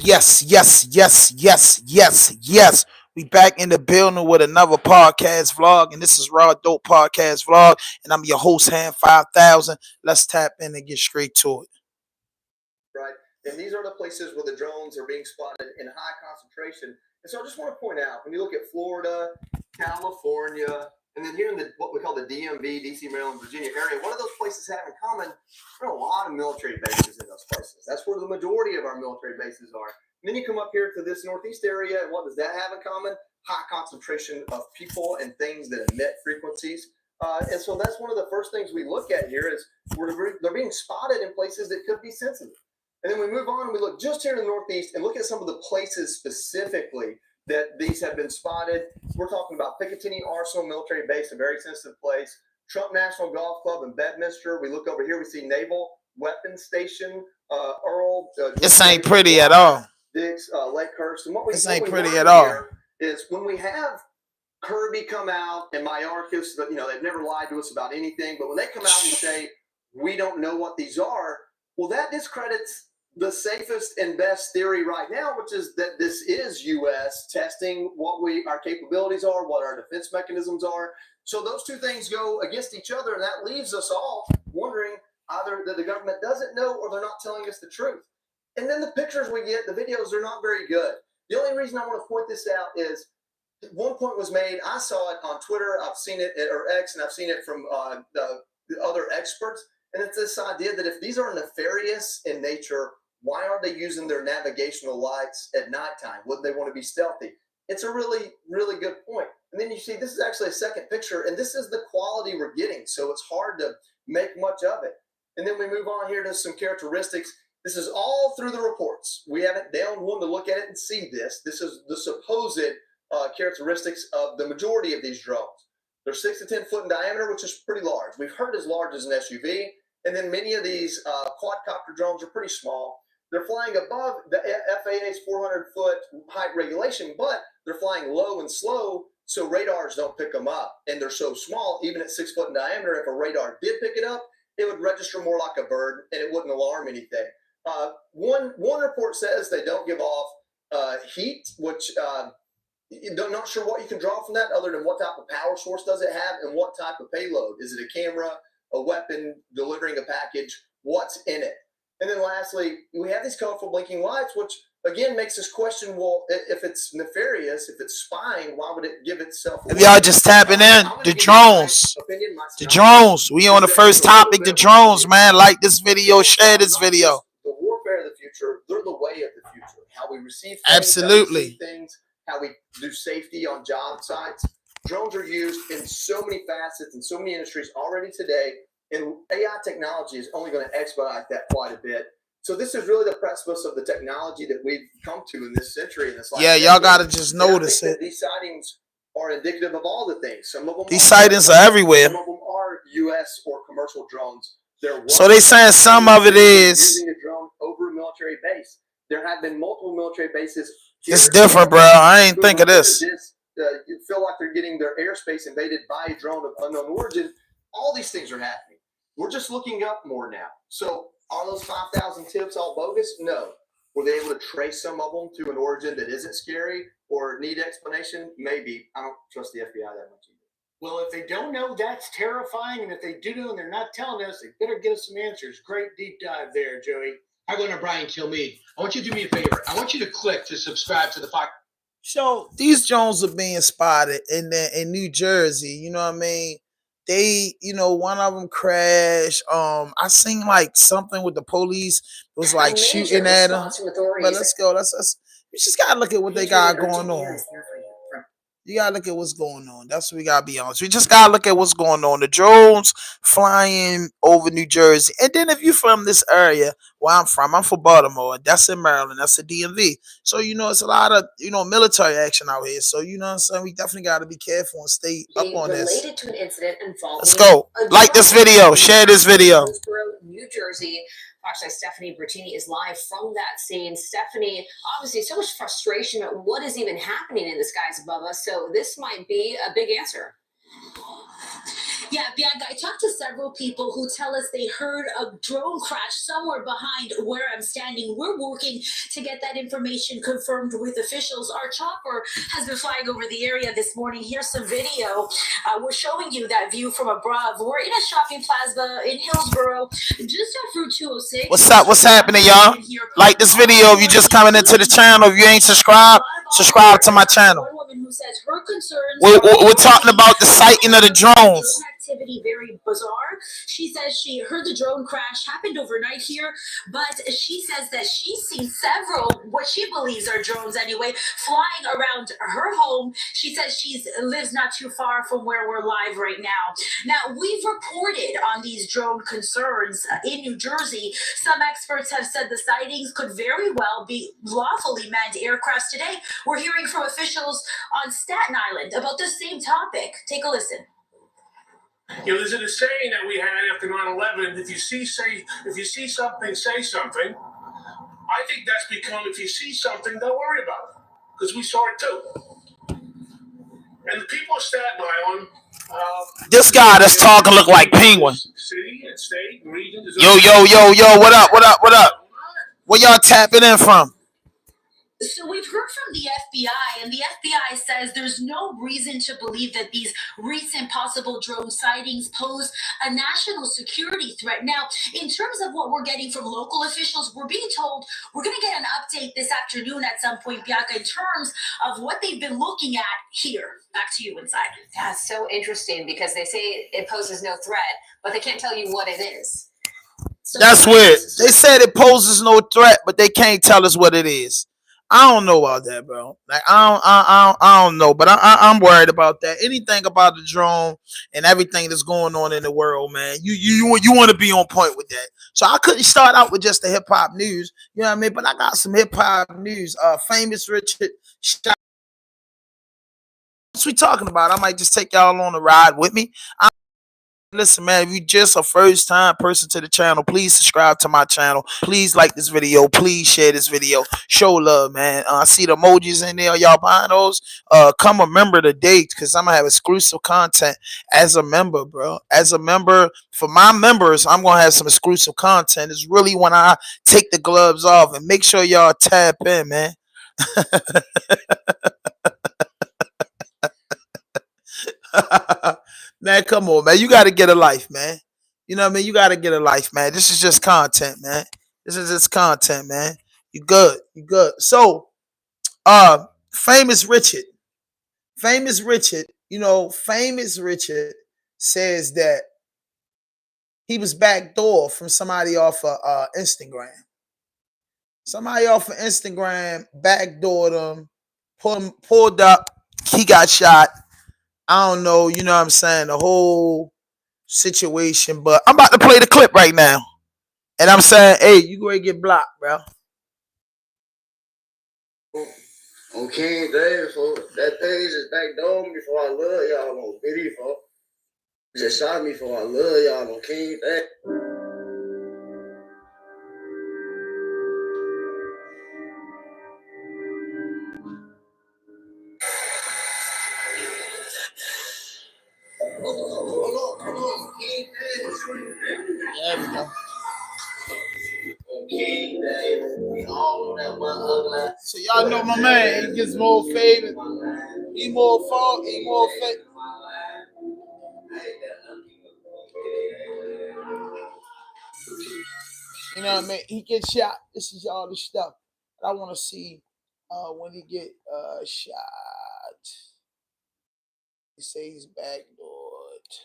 Yes, yes, yes, yes, yes, yes. We back in the building with another podcast vlog, and this is Raw Dope Podcast Vlog, and I'm your host, Hand 5000. Let's tap in and get straight to it. Right? And these are the places where the drones are being spotted in high concentration. And so I just want to point out, when you look at Florida, California, and then here in the what we call the DMV, DC, Maryland, Virginia area, what do those places have in common? There are a lot of military bases in those places. That's where the majority of our military bases are. And then you come up here to this northeast area, and what does that have in common? High concentration of people and things that emit frequencies. And so that's one of the first things we look at here is they're being spotted in places that could be sensitive. And then we move on and we look just here in the Northeast and look at some of the places specifically that these have been spotted. We're talking about Picatinny Arsenal Military Base, a very sensitive place. Trump National Golf Club in Bedminster. We look over here, we see Naval Weapons Station, Earl. This ain't pretty at all. Diggs, Lakehurst. And this ain't pretty at all. Is when we have Kirby come out and Mayorkas, they've never lied to us about anything, but when they come out and say, we don't know what these are, well, that discredits the safest and best theory right now, which is that this is U.S. testing what our capabilities are, what our defense mechanisms are. So those two things go against each other, and that leaves us all wondering either that the government doesn't know or they're not telling us the truth. And then the pictures we get, the videos, are not very good. The only reason I want to point this out is one point was made. I saw it on Twitter. I've seen it or X, and I've seen it from the other experts. And it's this idea that if these are nefarious in nature, why are they using their navigational lights at nighttime? Wouldn't they want to be stealthy? It's a really, really good point. And then you see this is actually a second picture, and this is the quality we're getting. So it's hard to make much of it. And then we move on here to some characteristics. This is all through the reports. We haven't downed one to look at it and see this. This is the supposed characteristics of the majority of these drones. They're 6 to 10 foot in diameter, which is pretty large. We've heard as large as an SUV. And then many of these quadcopter drones are pretty small. They're flying above the FAA's 400-foot height regulation, but they're flying low and slow, so radars don't pick them up. And they're so small, even at 6 foot in diameter, if a radar did pick it up, it would register more like a bird, and it wouldn't alarm anything. One report says they don't give off heat, which I'm not sure what you can draw from that other than what type of power source does it have and what type of payload. Is it a camera, a weapon, delivering a package? What's in it? And then lastly, we have these colorful blinking lights, which again makes us question, well, if it's nefarious, if it's spying, why would it give itself away? If y'all just tapping in, the drones. The drones. We on the first topic, the drones, man. Like this video, share this video. The warfare of the future, they're the way of the future. How we receive things, absolutely, how we do safety on job sites. Drones are used in so many facets and so many industries already today. And AI technology is only going to expedite that quite a bit. So this is really the precipice of the technology that we've come to in this century. In this last century. Y'all got to just notice it. These sightings are indicative of all the things. Some of them these sightings are everywhere. Some of them are U.S. or commercial drones. So they saying some of it is using a drone over a military base. There have been multiple military bases. It's different, bro. I ain't think of this. You feel like they're getting their airspace invaded by a drone of unknown origin. All these things are happening. We're just looking up more now. So are those 5,000 tips all bogus? No. Were they able to trace some of them to an origin that isn't scary or need explanation? Maybe. I don't trust the FBI that much either. Well, if they don't know, that's terrifying. And if they do know and they're not telling us, they better get us some answers. Great deep dive there, Joey. Hi, Governor Brian Kilmeade. I want you to do me a favor. I want you to click to subscribe to the Fox. So these drones are being spotted in New Jersey. You know what I mean? They, one of them crashed. I seen like something with the police. It was like shooting at them. But let's go. Let's. We just gotta look at what they got going on. You gotta look at what's going on. That's what we gotta be honest. We just gotta look at what's going on. The drones flying over New Jersey, and then if you're from this area where I'm from Baltimore. That's in Maryland. That's the DMV. So it's a lot of military action out here. So what I'm saying, we definitely gotta be careful and stay up on this. Related to an incident involving let's go. Like this video. Share this video. New Jersey. Actually, Stephanie Bertini is live from that scene. Stephanie, obviously, so much frustration at what is even happening in the skies above us. So this might be a big answer. Yeah, Bianca, I talked to several people who tell us they heard a drone crash somewhere behind where I'm standing. We're working to get that information confirmed with officials. Our chopper has been flying over the area this morning. Here's some video. We're showing you that view from above. We're in a shopping plaza in Hillsboro, just off Route 206. What's up? What's happening, y'all? Like this video if you just coming into the channel. If you ain't subscribed, subscribe to my channel. One woman who says her concerns We're talking about the sighting of the drones. Activity very bizarre. She says she heard the drone crash happened overnight here, but she says that she's seen several, what she believes are drones anyway, flying around her home. She says she lives not too far from where we're live right now. Now, we've reported on these drone concerns in New Jersey. Some experts have said the sightings could very well be lawfully manned aircrafts today. We're hearing from officials on Staten Island about the same topic. Take a listen. You know, there's a saying that we had after 9/11, if you see something, say something. I think that's become, if you see something, don't worry about it. Because we saw it too. And the people of Staten Island, this guy that's talking look like Penguin. City and state and region. Yo, what up? Where y'all tapping in from? So we've heard from the FBI, and the FBI says there's no reason to believe that these recent possible drone sightings pose a national security threat. Now, in terms of what we're getting from local officials, we're being told we're going to get an update this afternoon at some point, Bianca, in terms of what they've been looking at here. Back to you inside. Yeah, it's so interesting because they say it poses no threat, but they can't tell you what it is. So that's weird. They said it poses no threat, but they can't tell us what it is. I don't know about that, bro. Like I don't know, but I'm worried about that. Anything about the drone and everything that's going on in the world, man. You want to be on point with that. So I couldn't start out with just the hip hop news, you know what I mean? But I got some hip hop news. Famous Richard shot. What's we talking about? I might just take y'all on a ride with me. Listen, man, if you just a first time person to the channel, please subscribe to my channel. Please like this video. Please share this video. Show love, man. I see the emojis in there. Y'all buying those? Come a member today because I'm going to have exclusive content as a member, bro. As a member, for my members, I'm going to have some exclusive content. It's really when I take the gloves off, and make sure y'all tap in, man. Man, come on, man. You got to get a life, man. You know what I mean? You got to get a life, man. This is just content, man. This is just content, man. You good. You good. So, Famous Richard. Famous Richard, Famous Richard says that he was backdoor from somebody off of Instagram. Somebody off of Instagram backdoored him, pulled up, he got shot. I don't know, you know what I'm saying, the whole situation, but I'm about to play the clip right now. And I'm saying, hey, you go ahead and get blocked, bro. Okay, Dave, so that thing just backdoored me for I love y'all on video, for just shot me for I love y'all on King Dave. There we go. So y'all know my man, he gets more favorite. He more fault, he more favorite. You know what I mean? He gets shot. This is all the stuff. But I want to see when he get shot. He say he's backdoored.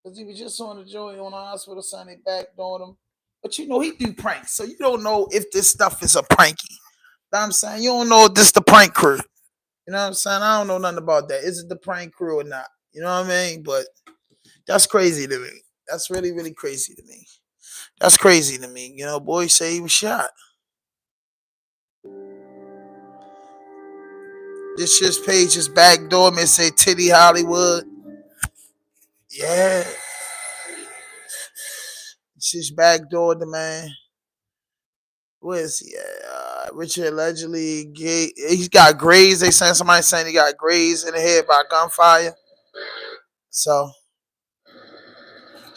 Because he was just on the joint on the hospital sign, they backdoored him. But he do pranks. So you don't know if this stuff is a pranky. You know what I'm saying? You don't know if this the prank crew. You know what I'm saying? I don't know nothing about that. Is it the prank crew or not? You know what I mean? But that's crazy to me. That's really, really crazy to me. That's crazy to me. Boy say he was shot. This just page is backdoor me. It say Titty Hollywood. Yeah. It's just backdoor the man. Where is he at? Richard allegedly gay. He's got grazed. Somebody saying he got grazed in the head by gunfire. So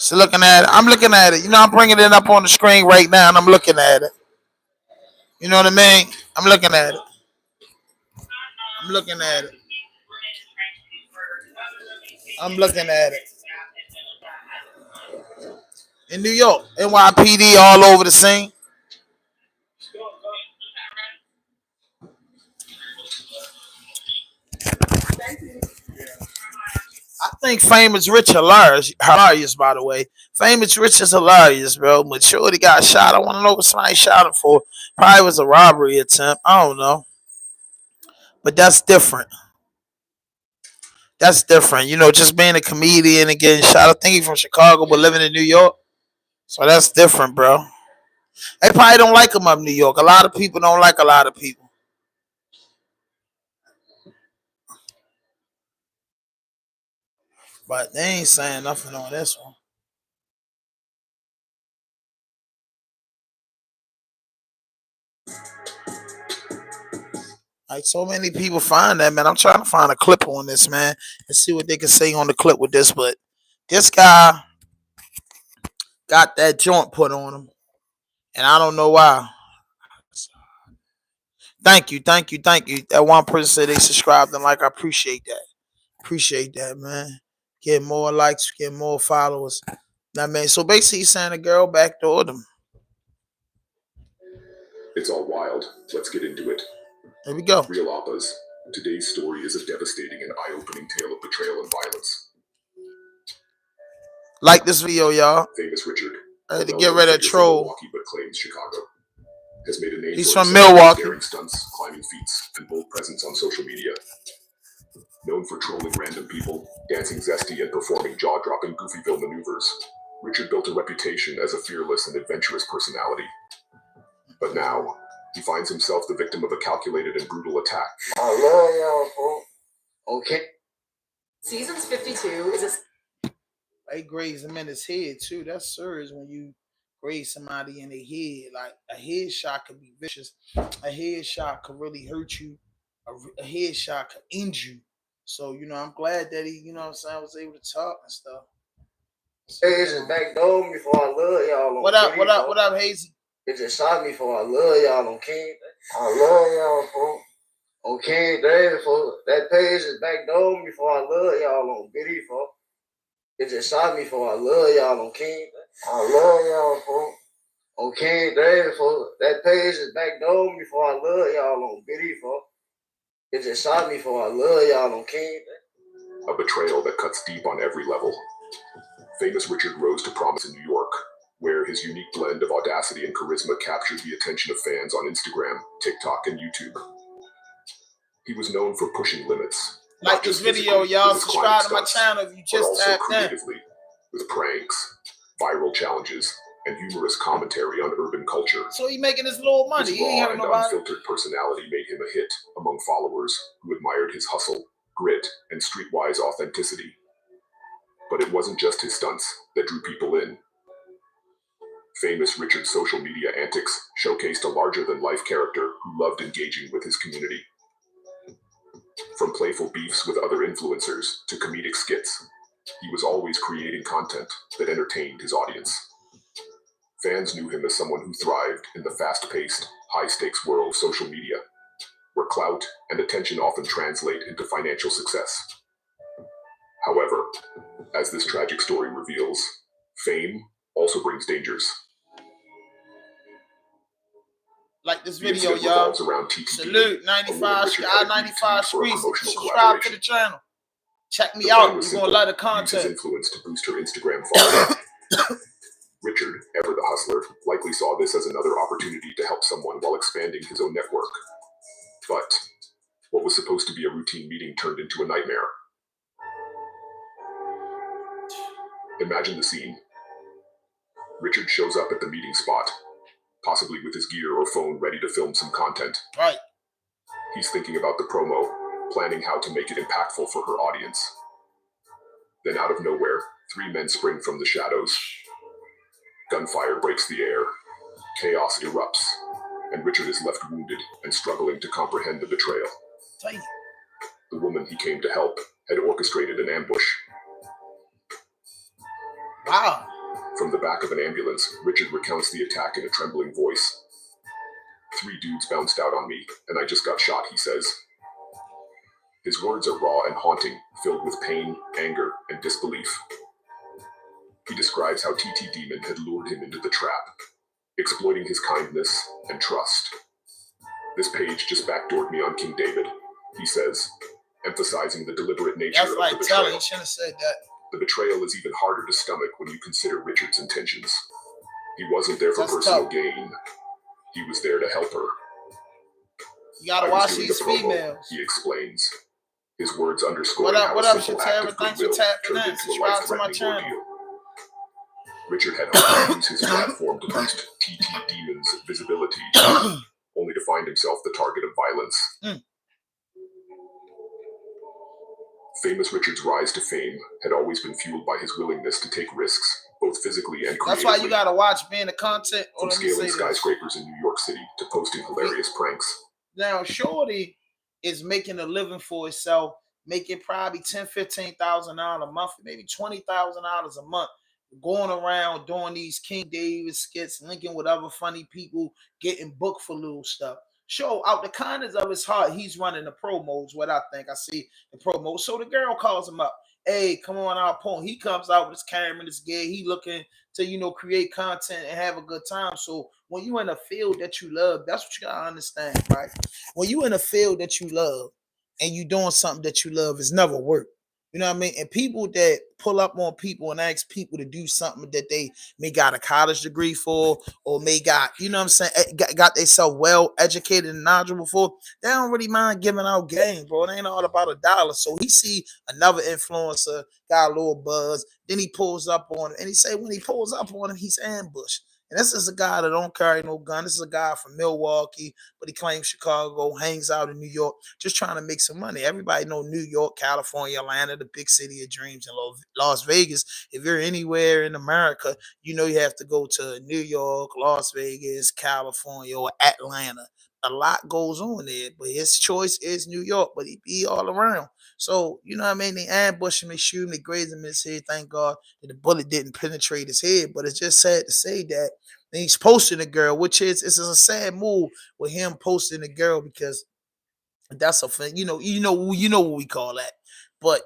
So looking at it, I'm looking at it. You know, I'm bringing it up on the screen right now, and I'm looking at it. You know what I mean? I'm looking at it. I'm looking at it. I'm looking at it. In New York, NYPD all over the scene. I think Famous Rich hilarious. Hilarious, by the way. Famous Rich is hilarious, bro. But Shorty got shot. I want to know what somebody shot him for. Probably was a robbery attempt. I don't know. But that's different. That's different. You know, just being a comedian and getting shot. I think he's from Chicago, but living in New York. So that's different, bro. They probably don't like him up in New York. A lot of people don't like a lot of people. But they ain't saying nothing on this one. Like so many people find that, man. I'm trying to find a clip on this, man, and see what they can say on the clip with this. But this guy got that joint put on him, and I don't know why. Thank you, thank you, thank you. That one person said they subscribed and like. I appreciate that. Appreciate that, man. Get more likes, get more followers. That man. So basically, he's saying a girl backdoored him. It's all wild. Let's get into it. Here we go. Real Oppas. Today's story is a devastating and eye-opening tale of betrayal and violence. Like this video, y'all. Famous Richard, To get rid of troll. Milwaukee but claims Chicago, has made a name He's for from himself Milwaukee. daring stunts, climbing feats, and bold presence on social media. Known for trolling random people, dancing zesty, and performing jaw-dropping Goofyville maneuvers, Richard built a reputation as a fearless and adventurous personality. But now, he finds himself the victim of a calculated and brutal attack. I love y'all, folks. Okay. Seasons 52 is a... They graze him in his head too. That's serious when you graze somebody in the head. Like a headshot could be vicious. A headshot could really hurt you. A headshot could injure you. So, you know, I'm glad that he, you know what I'm saying, was able to talk and stuff. They just backdoored me for I love y'all. What up, what up, what up, Hazy? They just shot me for I love y'all on King. I love y'all, folks. On King David, folks. That page is backdoored me for I love y'all on Biddy, folks. They just shot me for I love y'all on King. I love y'all, folks. On King David, folks. That page is backdoored me for I love y'all on Biddy, folks. They just shot me for I love y'all on King. A betrayal that cuts deep on every level. Famous Richard rose to prominence in New York, where his unique blend of audacity and charisma captured the attention of fans on Instagram, TikTok, and YouTube. He was known for pushing limits. Like this video, y'all. Subscribe to my channel if you just tapped in. Creatively, with pranks, viral challenges, and humorous commentary on urban culture. So he making his little money. His raw and unfiltered personality made him a hit among followers who admired his hustle, grit, and streetwise authenticity. But it wasn't just his stunts that drew people in. Famous Richard's social media antics showcased a larger-than-life character who loved engaging with his community. From playful beefs with other influencers to comedic skits, he was always creating content that entertained his audience. Fans knew him as someone who thrived in the fast-paced, high-stakes world of social media, where clout and attention often translate into financial success. However, as this tragic story reveals, fame also brings dangers. Like this video, y'all. Salute 95 Streets. Subscribe to the channel. Check me out. We're gonna like the content. His influence to boost her Instagram following. Richard, ever the hustler, likely saw this as another opportunity to help someone while expanding his own network. But what was supposed to be a routine meeting turned into a nightmare. Imagine the scene. Richard shows up at the meeting spot, possibly with his gear or phone ready to film some content. Right. He's thinking about the promo, planning how to make it impactful for her audience. Then out of nowhere, 3 men spring from the shadows. Gunfire breaks the air, chaos erupts, and Richard is left wounded and struggling to comprehend the betrayal. The woman he came to help had orchestrated an ambush. Wow. From the back of an ambulance, Richard recounts the attack in a trembling voice. 3 dudes bounced out on me, and I just got shot, he says. His words are raw and haunting, filled with pain, anger, and disbelief. He describes how TT Demon had lured him into the trap, exploiting his kindness and trust. This page just backdoored me on King David, he says, emphasizing the deliberate nature of the betrayal. You shouldn't have said that. The betrayal is even harder to stomach when you consider Richard's intentions. He wasn't there for personal gain. He was there to help her. You gotta watch these females. He explains. His words underscore how a simple act of goodwill turned into a life-threatening ordeal. Richard had hoped to use his platform to boost TT Demon's visibility, only to find himself the target of violence. Famous Richard's rise to fame had always been fueled by his willingness to take risks, both physically and creatively. That's why you gotta watch being the content. From scaling skyscrapers in New York City to posting hilarious pranks. Now, Shorty is making a living for himself, making probably $10,000, $15,000 a month, maybe $20,000 a month, going around doing these King David skits, linking with other funny people, getting booked for little stuff. Show out the kindness of his heart, he's running the promos. What I think I see the promos. So the girl calls him up. Hey, come on our point. He comes out with his camera, this gear. He looking to, create content and have a good time. So when you in a field that you love, that's what you gotta understand, right? When you in a field that you love and you doing something that you love, it's never work. You know what I mean? And people that pull up on people and ask people to do something that they may got a college degree for, or may got, you know what I'm saying, got themselves well educated and knowledgeable for, they don't really mind giving out game, bro. It ain't all about $1. So he see another influencer, got a little buzz, then he pulls up on him, and he say when he pulls up on him, he's ambushed. And this is a guy that don't carry no gun. This is a guy from Milwaukee, but he claims Chicago, hangs out in New York, just trying to make some money. Everybody know New York, California, Atlanta, the big city of dreams, and Las Vegas. If you're anywhere in America, you have to go to New York, Las Vegas, California, or Atlanta. A lot goes on there, but his choice is New York, but he be all around. So, you know what I mean? They ambush him, they shoot him, they graze him in his head. Thank God that the bullet didn't penetrate his head. But it's just sad to say that he's posting a girl, which is a sad move with him posting a girl, because that's a you know what we call that. But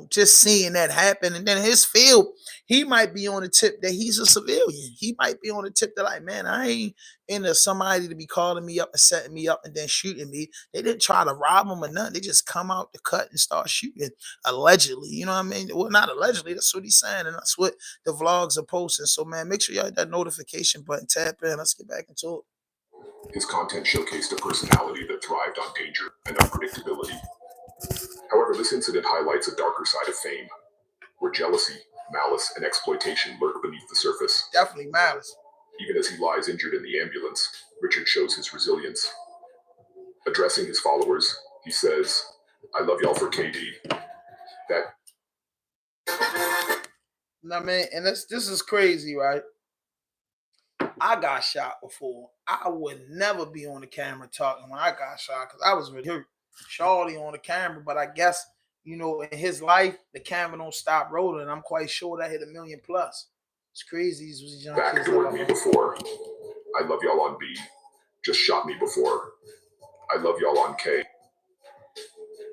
just seeing that happen, and then his field, he might be on the tip that he's a civilian. He might be on the tip that, like, man, I ain't into somebody to be calling me up and setting me up and then shooting me. They didn't try to rob him or nothing. They just come out the cut and start shooting, allegedly. You know what I mean? Well, not allegedly. That's what he's saying, and that's what the vlogs are posting. So, man, make sure y'all hit that notification button, tap in. Let's get back into it. His content showcased a personality that thrived on danger and unpredictability. However, this incident highlights a darker side of fame, where jealousy, malice, and exploitation lurk beneath the surface. Definitely malice. Even as he lies injured in the ambulance, Richard shows his resilience. Addressing his followers, he says, "I love y'all for KD." Nah, man, and this is crazy, right? I got shot before. I would never be on the camera talking when I got shot, because I was really hurt. Shorty on the camera, but I guess, in his life, the camera don't stop rolling. I'm quite sure that hit 1 million plus. It's crazy. These young kids backdoored me before. I love y'all on B. Just shot me before. I love y'all on K.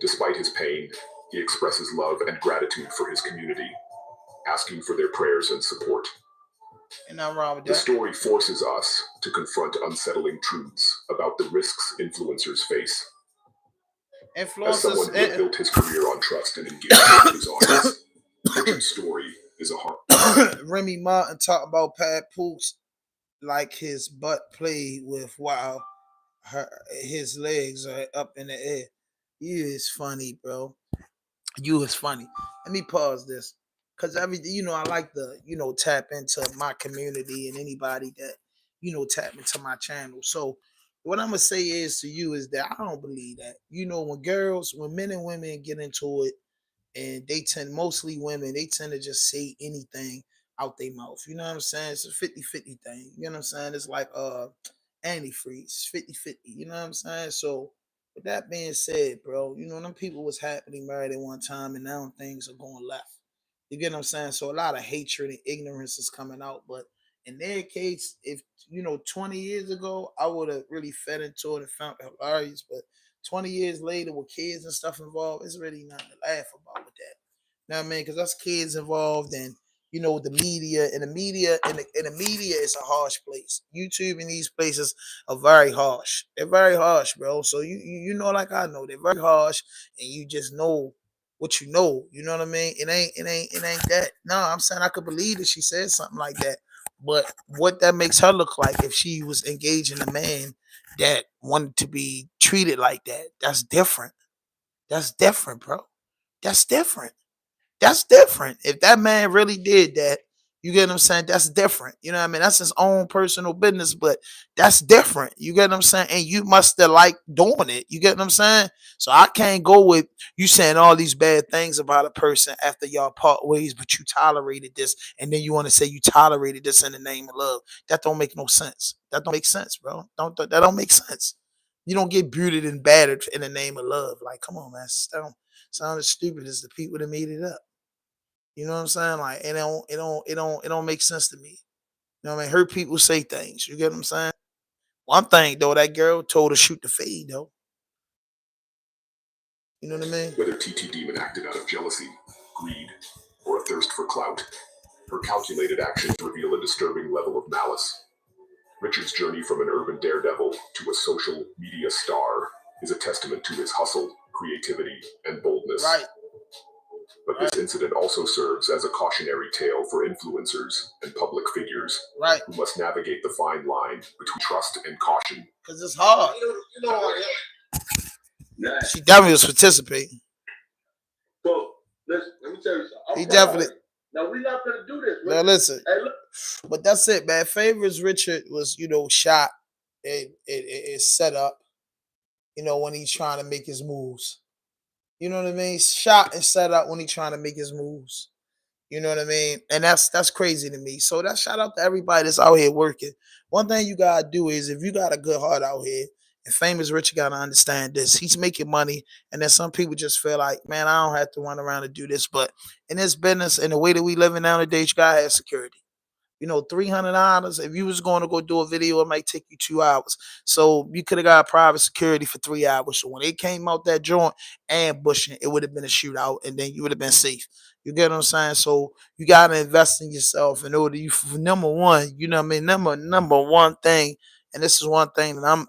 Despite his pain, he expresses love and gratitude for his community, asking for their prayers and support. Ain't nothing wrong with that. The story forces us to confront unsettling truths about the risks influencers face. As someone who has built his career on trust and engagement with his audience, Richard's story is a heart. Remy Martin talk about Pat Pooks like his butt played with while his legs are up in the air. You is funny, bro. You is funny. Let me pause this, because I like to tap into my community and anybody that tap into my channel. So what I'm gonna say is to you is that I don't believe that. When men and women get into it, and mostly women, they tend to just say anything out their mouth. You know what I'm saying? It's a 50-50 thing. You know what I'm saying? It's like antifreeze, 50-50. You know what I'm saying? So with that being said, bro, them people was happily married at one time, and now things are going left. You get what I'm saying? So a lot of hatred and ignorance is coming out. But in their case, if 20 years ago, I would have really fed into it and found it hilarious. But 20 years later, with kids and stuff involved, it's really nothing to laugh about with that. You know what I mean? Because that's kids involved and the media and the media is a harsh place. YouTube and these places are very harsh. They're very harsh, bro. So you know, like I know, they're very harsh, and you just know what you know. You know what I mean? It ain't that. No, I'm saying I could believe that she said something like that. But what that makes her look like if she was engaging a man that wanted to be treated like that, that's different. That's different, bro. That's different. That's different. If that man really did that, you get what I'm saying? That's different. You know what I mean? That's his own personal business, but that's different. You get what I'm saying? And you must have liked doing it. You get what I'm saying? So I can't go with you saying all these bad things about a person after y'all part ways, but you tolerated this, and then you want to say you tolerated this in the name of love. That don't make no sense. That don't make sense, bro. That don't make sense. You don't get booted and battered in the name of love. Like, come on, man. That don't sound as stupid as the people that made it up. You know what I'm saying? Like it don't make sense to me. You know what I mean? Heard people say things. You get what I'm saying? One thing though, that girl told her shoot the fade though. You know what I mean? Whether TT Demon acted out of jealousy, greed, or a thirst for clout, her calculated actions reveal a disturbing level of malice. Richard's journey from an urban daredevil to a social media star is a testament to his hustle, creativity, and boldness. Right. But this incident also serves as a cautionary tale for influencers and public figures Right. who must navigate the fine line between trust and caution. Because it's hard. Nah. She definitely was participating. So let me tell you something. He definitely. Now we're not gonna do this. Now listen. Hey, look. But that's it, man. Favors Richard was, shot and set up, when he's trying to make his moves. You know what I mean? Shot and set up when he's trying to make his moves. You know what I mean? And that's crazy to me. So that shout out to everybody that's out here working. One thing you gotta do is if you got a good heart out here, and Famous Richard gotta understand this. He's making money, and then some people just feel like, man, I don't have to run around and do this. But in this business and the way that we live in nowadays, you gotta have security. $300. If you was going to go do a video, it might take you 2 hours. So you could have got private security for 3 hours. So when it came out that joint ambushing, it would have been a shootout, and then you would have been safe. You get what I'm saying? So you gotta invest in yourself in order. Number one, you know what I mean. Number one thing, and this is one thing that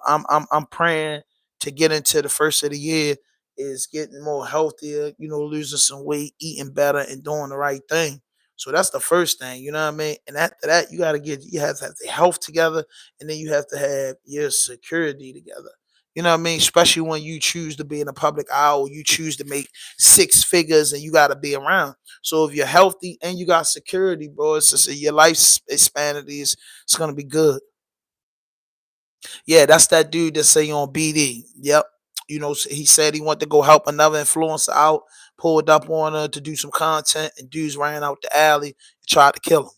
I'm praying to get into the first of the year is getting more healthier. Losing some weight, eating better, and doing the right thing. So that's the first thing, you know what I mean? And after that, you have to have the health together, and then you have to have your security together. You know what I mean? Especially when you choose to be in a public eye, or you choose to make six figures and you gotta be around. So if you're healthy and you got security, bro, it's just your lifespan is it's gonna be good. Yeah, that's that dude that say on BD. Yep. He said he wanted to go help another influencer out, pulled up on her to do some content, and dudes ran out the alley and tried to kill him.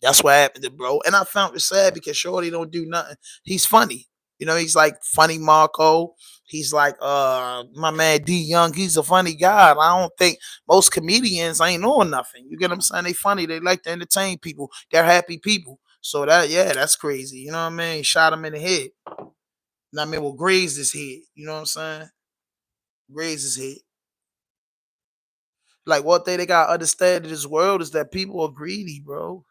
That's what happened to bro. And I found it sad because Shorty don't do nothing. He's funny. He's like funny Marco. He's like my man D Young. He's a funny guy. I don't think most comedians ain't knowing nothing. You get what I'm saying? They funny. They like to entertain people. They're happy people. So that's crazy. You know what I mean? Shot him in the head. I mean, well, grazed his head. You know what I'm saying? Grazed his head. Like, one thing they gotta understand in this world is that people are greedy, bro.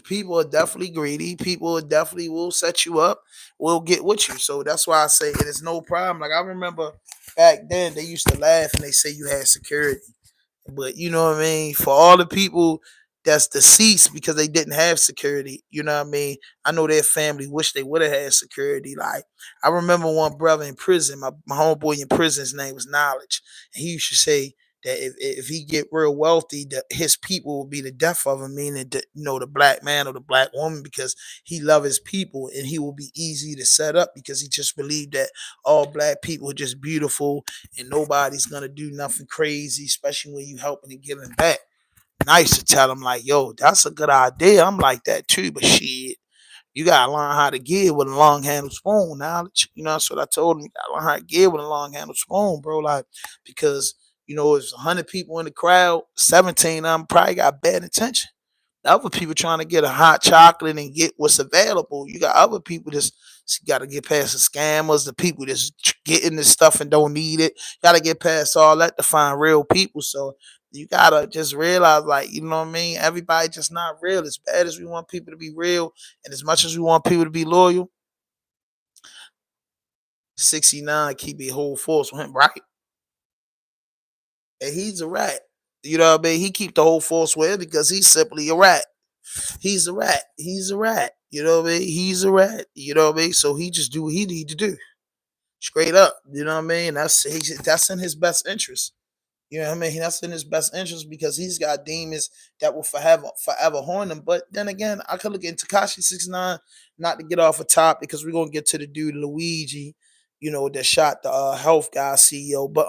People are definitely greedy. People definitely will set you up, will get with you. So that's why I say it is no problem. Like, I remember back then they used to laugh and they say you had security. But you know what I mean? For all the people that's deceased because they didn't have security, you know what I mean? I know their family wish they would have had security. Like, I remember one brother in prison, my homeboy in prison, his name was Knowledge. And he used to say that if he get real wealthy, that his people will be the death of him, meaning the black man or the black woman, because he love his people and he will be easy to set up because he just believed that all black people are just beautiful and nobody's gonna do nothing crazy, especially when you helping and giving back. And I used to tell him like, yo, that's a good idea. I'm like that too, but shit, you gotta learn how to give with a long handled spoon. Knowledge, that's what I told him. You gotta learn how to give with a long handled spoon, bro. Like, because You know, it's 100 people in the crowd, 17 of them probably got bad intention. The other people trying to get a hot chocolate and get what's available. You got other people that's got to get past the scammers, the people that's getting this stuff and don't need it. Got to get past all that to find real people. So you gotta just realize, like, you know what I mean? Everybody just not real. As bad as we want people to be real, and as much as we want people to be loyal, 69 keep a whole force with him, right? And he's a rat. You know what I mean? He keep the whole force with him because he's simply a rat. He's a rat. He's a rat. You know what I mean? He's a rat. You know what I mean? So he just do what he need to do. Straight up. You know what I mean? That's in his best interest. You know what I mean? That's in his best interest because he's got demons that will forever haunt him. But then again, I could look into Takashi 69, not to get off the top because we're gonna get to the dude Luigi, you know, that shot the health guy CEO. But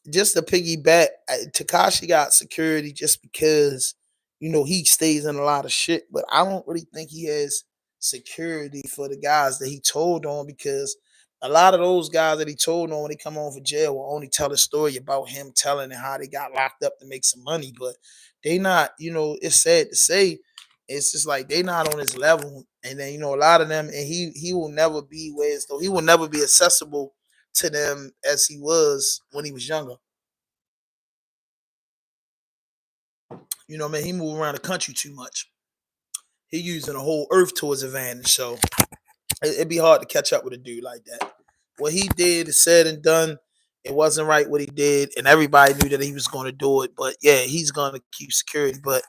just to piggyback, Takashi got security just because you know he stays in a lot of shit, but I don't really think he has security for the guys that he told on because a lot of those guys that he told on when they come home for jail will only tell a story about him telling and how they got locked up to make some money, but they not, you know, it's sad to say, it's just like they not on his level, and then you know a lot of them, and he will never be where as though he will never be accessible to them as he was when he was younger. You know what I mean? He move around the country too much. He using the whole earth to his advantage. So it'd be hard to catch up with a dude like that. What he did is said and done. It wasn't right what he did, and everybody knew that he was going to do it. But yeah, he's going to keep security. But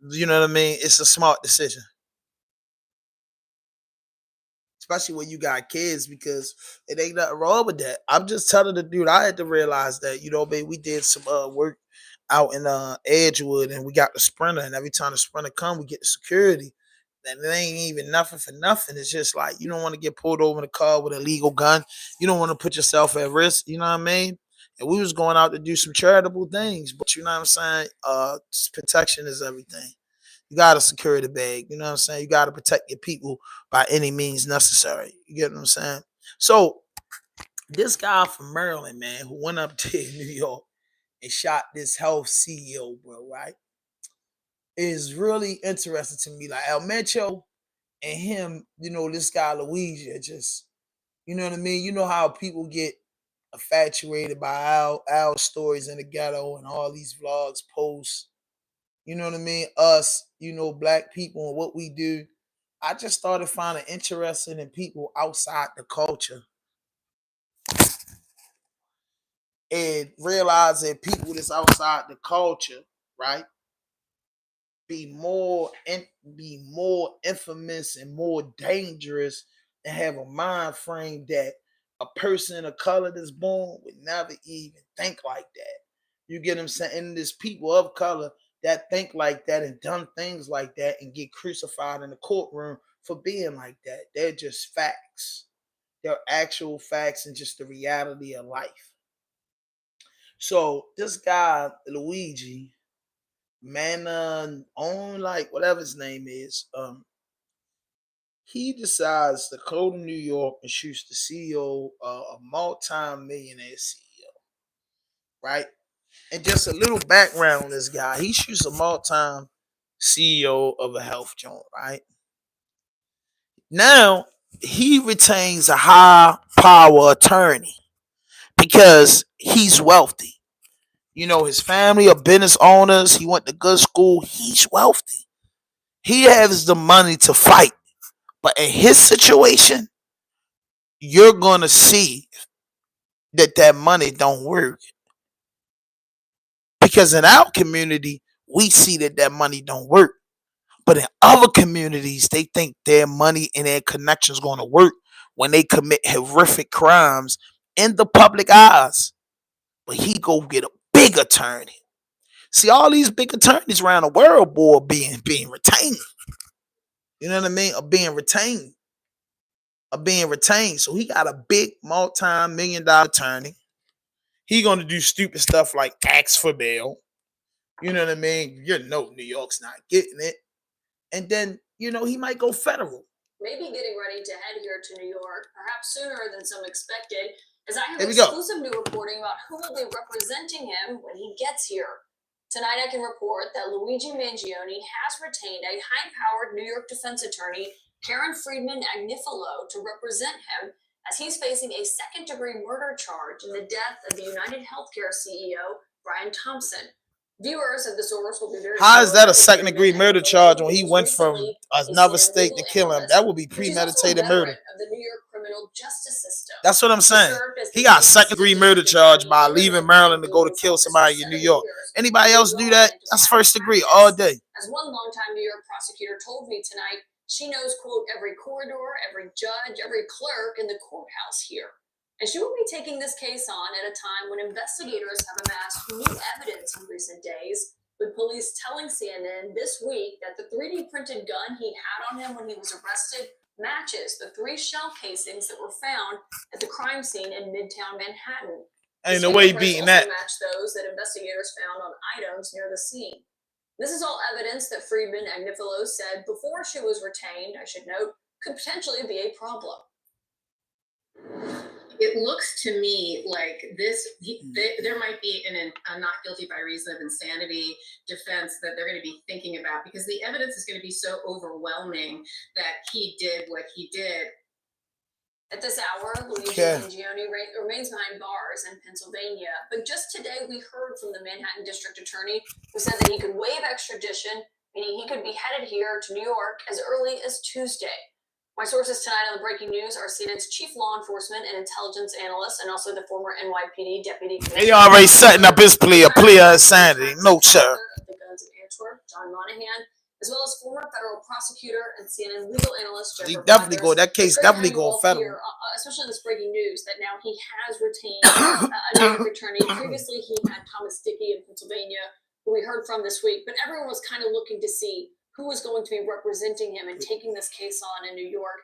you know what I mean? It's a smart decision, especially when you got kids, because it ain't nothing wrong with that. I'm just telling the dude, I had to realize that, you know, babe, we did some work out in Edgewood, and we got the Sprinter, and every time the Sprinter come, we get the security. And it ain't even nothing for nothing. It's just like you don't want to get pulled over in a car with a legal gun. You don't want to put yourself at risk. You know what I mean? And we was going out to do some charitable things, but you know what I'm saying? Protection is everything. You got to secure the bag. You know what I'm saying? You got to protect your people by any means necessary. You get what I'm saying? So this guy from Maryland, man, who went up to New York and shot this health CEO, bro, right? Is really interesting to me. Like El Mecho and him, you know, this guy Luigi are just, you know what I mean? You know how people get infatuated by our stories in the ghetto and all these vlogs, posts, you know what I mean? Us, you know, black people and what we do. I just started finding interesting in people outside the culture and realizing people that's outside the culture, right? Be more be more infamous and more dangerous and have a mind frame that a person of color that's born would never even think like that. You get what I'm saying? And there's people of color that think like that and done things like that and get crucified in the courtroom for being like that. They're just facts. They're actual facts and just the reality of life. So this guy, Luigi, man, on like whatever his name is, he decides to go to New York and shoots the CEO, a multi-millionaire CEO, right? And just a little background on this guy. He shoots a multi CEO of a health joint, right? Now he retains a high power attorney because he's wealthy. You know, his family are business owners. He went to good school. He's wealthy. He has the money to fight. But in his situation, you're gonna see that money don't work because in our community we see that money don't work. But in other communities, they think their money and their connections going to work when they commit horrific crimes in the public eyes. But he go get a big attorney. See, all these big attorneys around the world, boy, being retained. You know what I mean? Of being retained. Of being retained. So he got a big multi-million-dollar attorney. He gonna do stupid stuff like ask for bail. You know what I mean? You know New York's not getting it. And then, you know, he might go federal. Maybe getting ready to head here to New York, perhaps sooner than some expected. As I have Here we go. exclusive new reporting about who will be representing him when he gets here. Tonight I can report that Luigi Mangione has retained a high-powered New York defense attorney, Karen Friedman Agnifilo, to represent him as he's facing a second-degree murder charge in the death of the United Healthcare CEO, Brian Thompson. Viewers of the source will be very. How is that a second-degree murder charge when he went from another state to kill him? That would be premeditated murder. Of the New York criminal justice system. That's what I'm saying. He got second-degree murder charge by leaving Maryland to go to kill somebody in New York. Anybody else do that? That's first degree all day. As one longtime New York prosecutor told me tonight, she knows, quote, every corridor, every judge, every clerk in the courthouse here. And she will be taking this case on at a time when investigators have amassed new evidence in recent days, with police telling CNN this week that the 3D printed gun he had on him when he was arrested matches the 3 shell casings that were found at the crime scene in Midtown Manhattan. Ain't no way beating that. Match those that investigators found on items near the scene. This is all evidence that Friedman Agnifilo said before she was retained, I should note, could potentially be a problem. It looks to me like there might be a not guilty by reason of insanity defense that they're going to be thinking about, because the evidence is going to be so overwhelming that he did what he did. At this hour, Luigi Mangione remains behind bars in Pennsylvania. But just today, we heard from the Manhattan District Attorney, who said that he could waive extradition, meaning he could be headed here to New York as early as Tuesday. My sources tonight on the breaking news are CNN's chief law enforcement and intelligence analyst, and also the former NYPD deputy commissioner. He already setting up his plea of insanity. No, sir. The guns of Antwerp, John Monahan, as well as former federal prosecutor and CNN legal analyst Jeffrey. He definitely go. That case definitely go federal. Especially this breaking news that now he has retained a New York attorney. Previously, he had Thomas Dickey in Pennsylvania, who we heard from this week. But everyone was kind of looking to see who was going to be representing him and taking this case on in New York.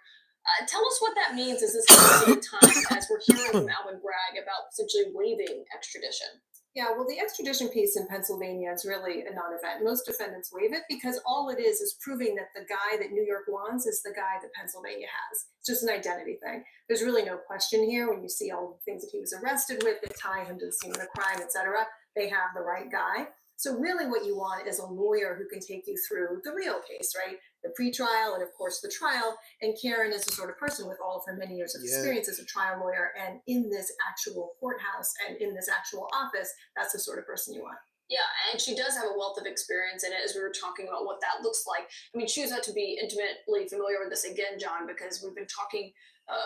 Tell us what that means. Is this going to be a time, as we're hearing from Alvin Bragg, about essentially waiving extradition? Yeah, well, the extradition piece in Pennsylvania is really a non-event. Most defendants waive it because all it is proving that the guy that New York wants is the guy that Pennsylvania has. It's just an identity thing. There's really no question here when you see all the things that he was arrested with that tie him to the scene of the crime, etc. They have the right guy. So really what you want is a lawyer who can take you through the real case, right? The pretrial and, of course, the trial. And Karen is the sort of person with all of her many years of experience as a trial lawyer and in this actual courthouse and in this actual office, that's the sort of person you want. Yeah, and she does have a wealth of experience in it, as we were talking about what that looks like. I mean, she was out to be intimately familiar with this again, John, because we've been talking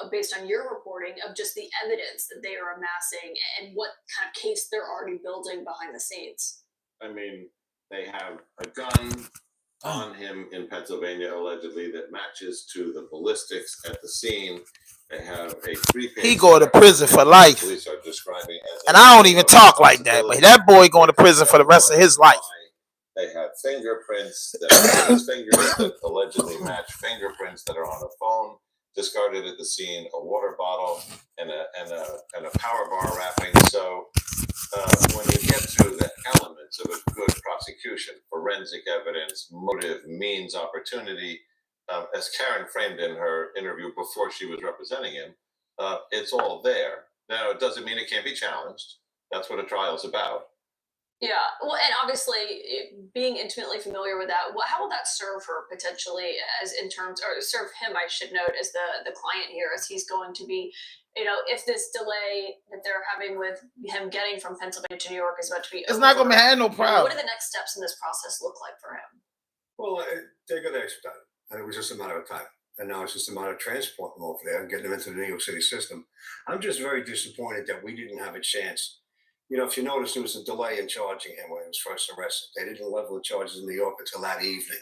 based on your reporting of just the evidence that they are amassing and what kind of case they're already building behind the scenes. I mean, they have a gun on him in Pennsylvania, allegedly, that matches to the ballistics at the scene. They have a 3-page. He go to prison for life. Police are describing as and I don't even talk like that, but that boy going to prison for the rest of his life. They have fingerprints that his fingers that allegedly match fingerprints that are on a phone discarded at the scene, a water bottle, and a power bar wrapping. So when you get to the elements of a good prosecution, forensic evidence, motive, means, opportunity, as Karen framed in her interview before she was representing him, it's all there. Now, it doesn't mean it can't be challenged. That's what a trial's about. Yeah, well, and obviously being intimately familiar with that, how will that serve her potentially as in terms, or serve him, I should note, as the client here, as he's going to be, you know, if this delay that they're having with him getting from Pennsylvania to New York is about to be it's not going to have no problem. What do the next steps in this process look like for him? Well, they're going to expedite it, and it was just a matter of time. And now it's just a matter of transporting them over there and getting them into the New York City system. I'm just very disappointed that we didn't have a chance. You know, if you notice, there was a delay in charging him when he was first arrested. They didn't level the charges in New York until that evening.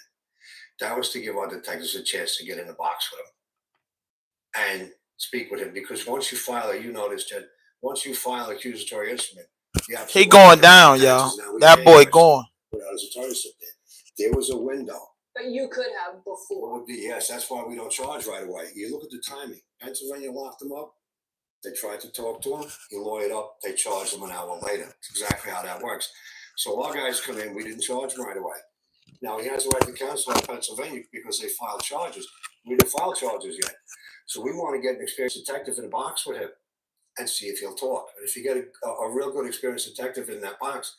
That was to give our detectives a chance to get in the box with him and speak with him. Because once you file it, you notice that once you file an accusatory instrument, he going down, y'all. That boy going. Without his attorney sit there. There was a window. But you could have before. Yes, that's why we don't charge right away. You look at the timing. Pennsylvania locked him up. They tried to talk to him. He lawyered up. They charged him an hour later. It's exactly how that works. So our guys come in. We didn't charge him right away. Now, he has the right to counsel in Pennsylvania because they filed charges. We didn't file charges yet. So we want to get an experienced detective in the box with him and see if he'll talk. And if you get a real good experienced detective in that box,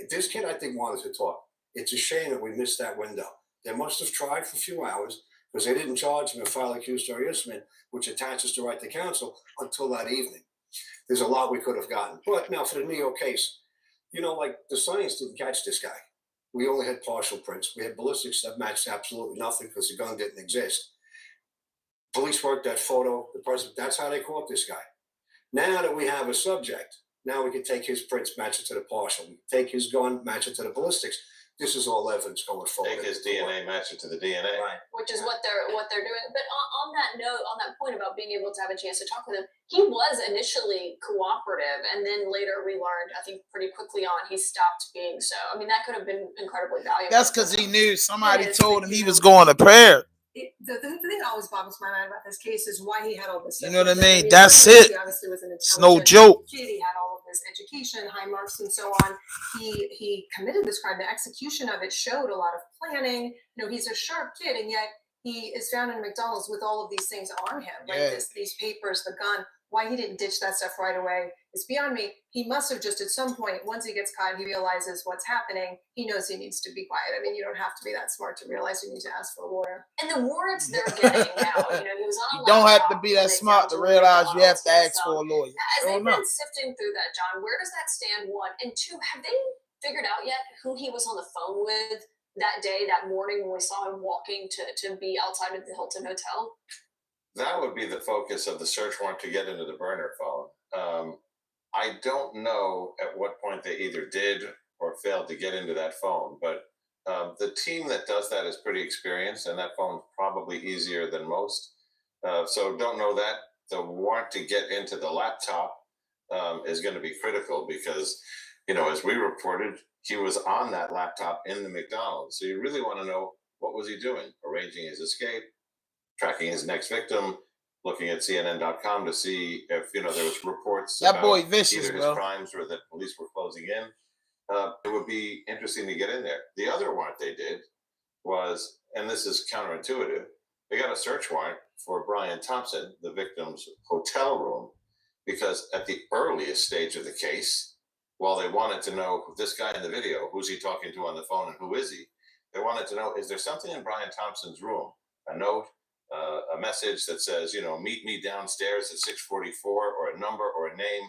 this kid I think wanted to talk. It's a shame that we missed that window. They must have tried for a few hours because they didn't charge him and file accusatory instrument, which attaches the right to counsel, until that evening. There's a lot we could have gotten. But now for the Neo case, like the science didn't catch this guy. We only had partial prints. We had ballistics that matched absolutely nothing because the gun didn't exist. Police worked that photo. That's how they caught this guy. Now that we have a subject, now we can take his prints, match it to the partial. We can take his gun, match it to the ballistics. This is all evidence going forward. Take his DNA, match it to the DNA. Right. Which is what they're doing. But on that note, on that point about being able to have a chance to talk with him, he was initially cooperative, and then later we learned, I think pretty quickly on, he stopped being so. I mean, that could have been incredibly valuable. That's because he knew somebody told him he was going to prayer. The thing that always boggles my mind about this case is why he had all this. You know what I mean? That's it. He obviously was an It's no intelligent joke. kid. He had all of his education, high marks, and so on. He committed this crime. The execution of it showed a lot of planning. He's a sharp kid, and yet he is found in a McDonald's with all of these things on him, right? Yeah. These papers, the gun. Why he didn't ditch that stuff right away is beyond me. He must have just at some point, once he gets caught, he realizes what's happening. He knows he needs to be quiet. I mean, you don't have to be that smart to realize you need to ask for a lawyer. And the warrants they're getting now, he was on. You don't have to be that smart to realize you have to ask for a lawyer. As they've been sifting through that, John, where does that stand? One and two, have they figured out yet who he was on the phone with that day, that morning when we saw him walking to be outside of the Hilton Hotel? That would be the focus of the search warrant to get into the burner phone. I don't know at what point they either did or failed to get into that phone, but the team that does that is pretty experienced, and that phone's probably easier than most. So don't know that. The warrant to get into the laptop is going to be critical because, as we reported, he was on that laptop in the McDonald's. So you really want to know, what was he doing? Arranging his escape, tracking his next victim, looking at CNN.com to see if there was reports that about boy vicious, either his bro. crimes or that police were closing in. It would be interesting to get in there. The other warrant they did was, and this is counterintuitive, they got a search warrant for Brian Thompson, the victim's hotel room, because at the earliest stage of the case, while they wanted to know this guy in the video, who's he talking to on the phone and who is he, they wanted to know, is there something in Brian Thompson's room, a note, a message that says, meet me downstairs at 644, or a number or a name.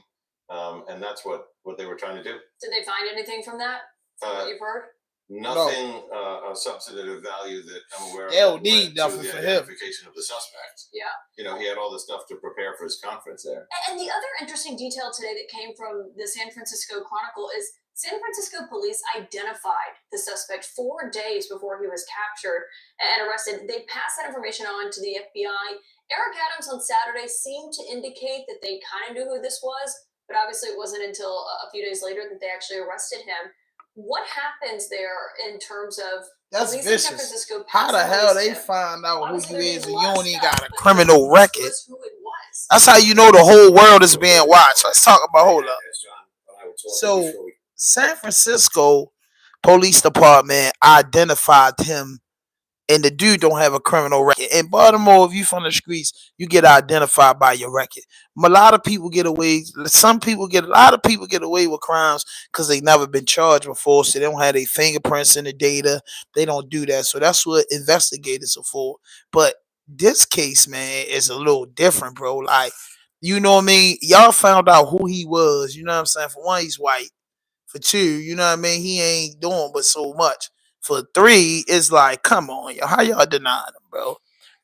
And that's what they were trying to do. Did they find anything from that? From what you've heard? Nothing of substantive value that I'm aware of. They'll that need led to nothing the for him. identification of the suspect. Yeah. He had all this stuff to prepare for his conference there. And the other interesting detail today that came from the San Francisco Chronicle is San Francisco police identified the suspect 4 days before he was captured and arrested. They passed that information on to the FBI. Eric Adams on Saturday seemed to indicate that they kind of knew who this was, but obviously it wasn't until a few days later that they actually arrested him. What happens there in terms of that's police vicious? in San Francisco? How the hell they find out who you is and you don't even got a criminal record? That's how you know the whole world is being watched. Let's talk about, hold up. So San Francisco Police Department identified him, and the dude don't have a criminal record. In Baltimore, if you from the streets, you get identified by your record. A lot of people get away. A lot of people get away with crimes because they never been charged before, so they don't have their fingerprints in the data. They don't do that, so that's what investigators are for. But this case, man, is a little different, bro. Like, you know what I mean? Y'all found out who he was. You know what I'm saying? For one, he's white. For two, you know what I mean? He ain't doing but so much. For three, it's like, come on, yo, how y'all denying him, bro? You know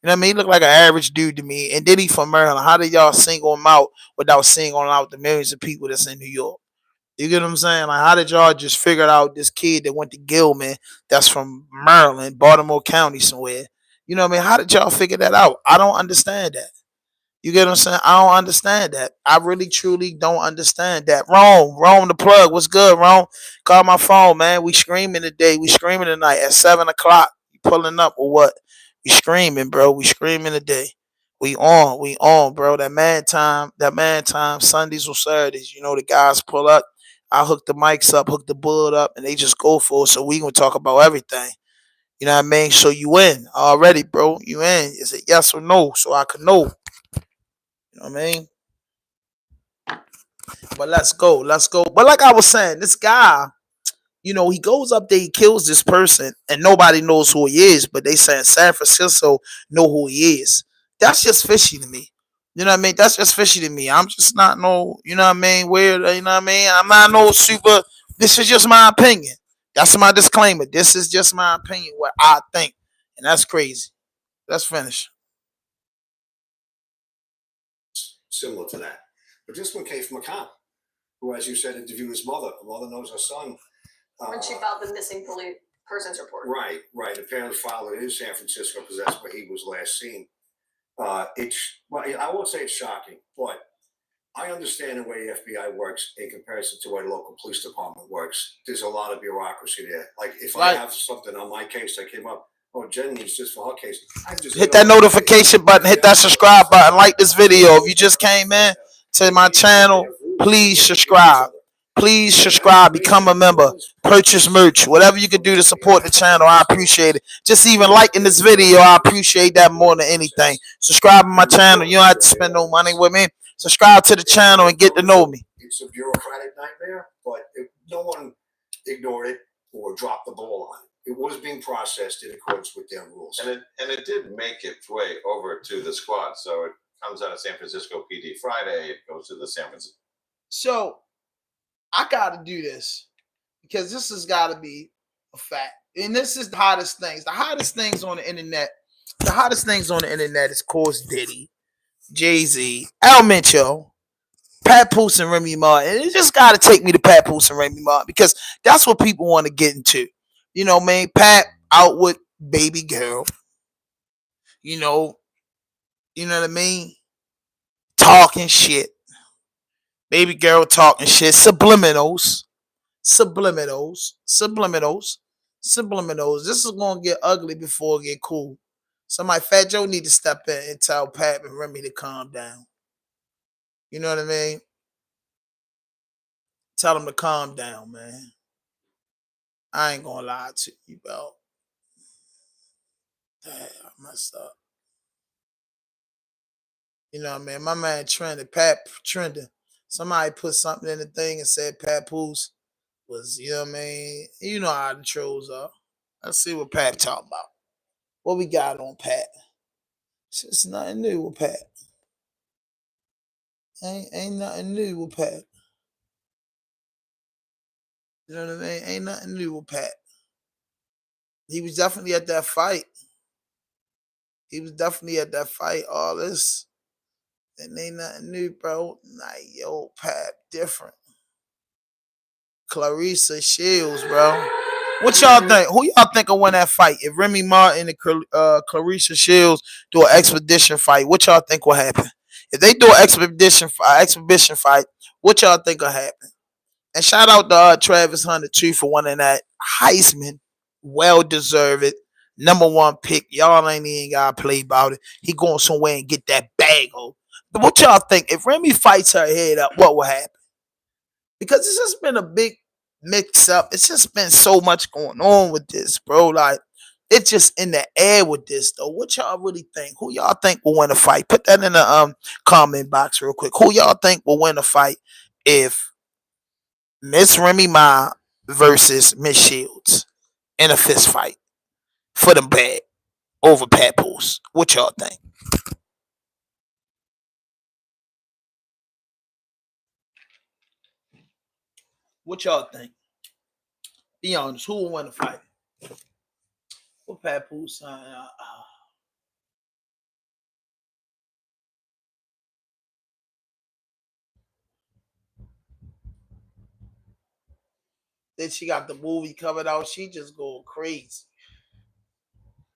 what I mean? He look like an average dude to me. And then he from Maryland. How did y'all single him out without singling out the millions of people that's in New York? You get what I'm saying? Like, how did y'all just figure out this kid that went to Gilman that's from Maryland, Baltimore County somewhere? You know what I mean? How did y'all figure that out? I don't understand that. You get what I'm saying? I don't understand that. I really, truly don't understand that. Rome the plug. What's good, Rome? Call my phone, man. We screaming today. We screaming tonight at 7 o'clock. You pulling up or what? We screaming, bro. We screaming today. We on, bro. That man time, Sundays or Saturdays. The guys pull up. I hook the mics up, hook the bullet up, and they just go for it. So we gonna talk about everything. You know what I mean? So you in already, bro. You in. Is it yes or no? So I can know. You know what I mean? But let's go. Let's go. But like I was saying, this guy, he goes up there, he kills this person, and nobody knows who he is. But they saying San Francisco know who he is. That's just fishy to me. You know what I mean? That's just fishy to me. I'm just not no, you know what I mean, weird, you know what I mean? I'm not no super, this is just my opinion. That's my disclaimer. This is just my opinion, what I think. And that's crazy. Let's finish. Similar to that. But this one came from a cop who, as you said, interviewed his mother. Her mother knows her son. When she filed the missing persons report. Right. Apparently filed it in San Francisco because that's where he was last seen. I won't say it's shocking, but I understand the way the FBI works in comparison to the way the local police department works. There's a lot of bureaucracy there. Like if I have something on my case that came up, Jen needs this for her case. I just hit that notification button, hit that subscribe button, like this video. If you just came in to my channel, please subscribe. Please subscribe, become a member, purchase merch, whatever you can do to support the channel. I appreciate it. Just even liking this video, I appreciate that more than anything. Subscribe to my channel. You don't have to spend no money with me. Subscribe to the channel and get to know me. It's a bureaucratic nightmare, but no one ignored it or dropped the ball on it. It was being processed in accordance with their rules. And it did make its way over to the squad. So it comes out of San Francisco PD Friday. It goes to the San Francisco. So I got to do this because this has got to be a fact. And this is the hottest things. The hottest things on the internet. The hottest things on the internet is, of course, Diddy, Jay-Z, Al Mincho, Pat Poose, and Remy Martin. And it just got to take me to Pat Poose and Remy Martin because that's what people want to get into. You know, man, Pat out with baby girl. You know what I mean? Talking shit. Baby girl talking shit. Subliminals. This is gonna get ugly before it get cool. Somebody, Fat Joe, need to step in and tell Pat and Remy to calm down. You know what I mean? Tell them to calm down, man. I ain't gonna lie to you, bro. Damn, I messed up. You know what I mean? My man trended. Pat trending. Somebody put something in the thing and said Pat Poose was, you know what I mean? You know how the trolls are. Let's see what Pat talking about. What we got on Pat? It's just nothing new with Pat. Ain't nothing new with Pat. You know what I mean? Ain't nothing new with Pat. He was definitely at that fight. All this. And ain't nothing new, bro. Like, yo, Pat, different. Clarissa Shields, bro. What y'all think? Who y'all think will win that fight? If Remy Martin and Clarissa Shields do an expedition fight, what y'all think will happen? If they do an exhibition fight, what y'all think will happen? And shout out to Travis Hunter too for winning that Heisman, well deserved #1 pick. Y'all ain't even gotta play about it. He going somewhere and get that bag. But what y'all think? If Remy fights her head up, what will happen? Because it's just been a big mix up. It's just been so much going on with this, bro. Like, it's just in the air with this, though. What y'all really think? Who y'all think will win a fight? Put that in the comment box real quick. Who y'all think will win a fight if Miss Remy Ma versus Miss Shields in a fist fight for the bag over Pat Poose? What y'all think? What y'all think? Be honest. Who will win the fight? What Pat Poose? Then she got the movie covered out. She just go crazy.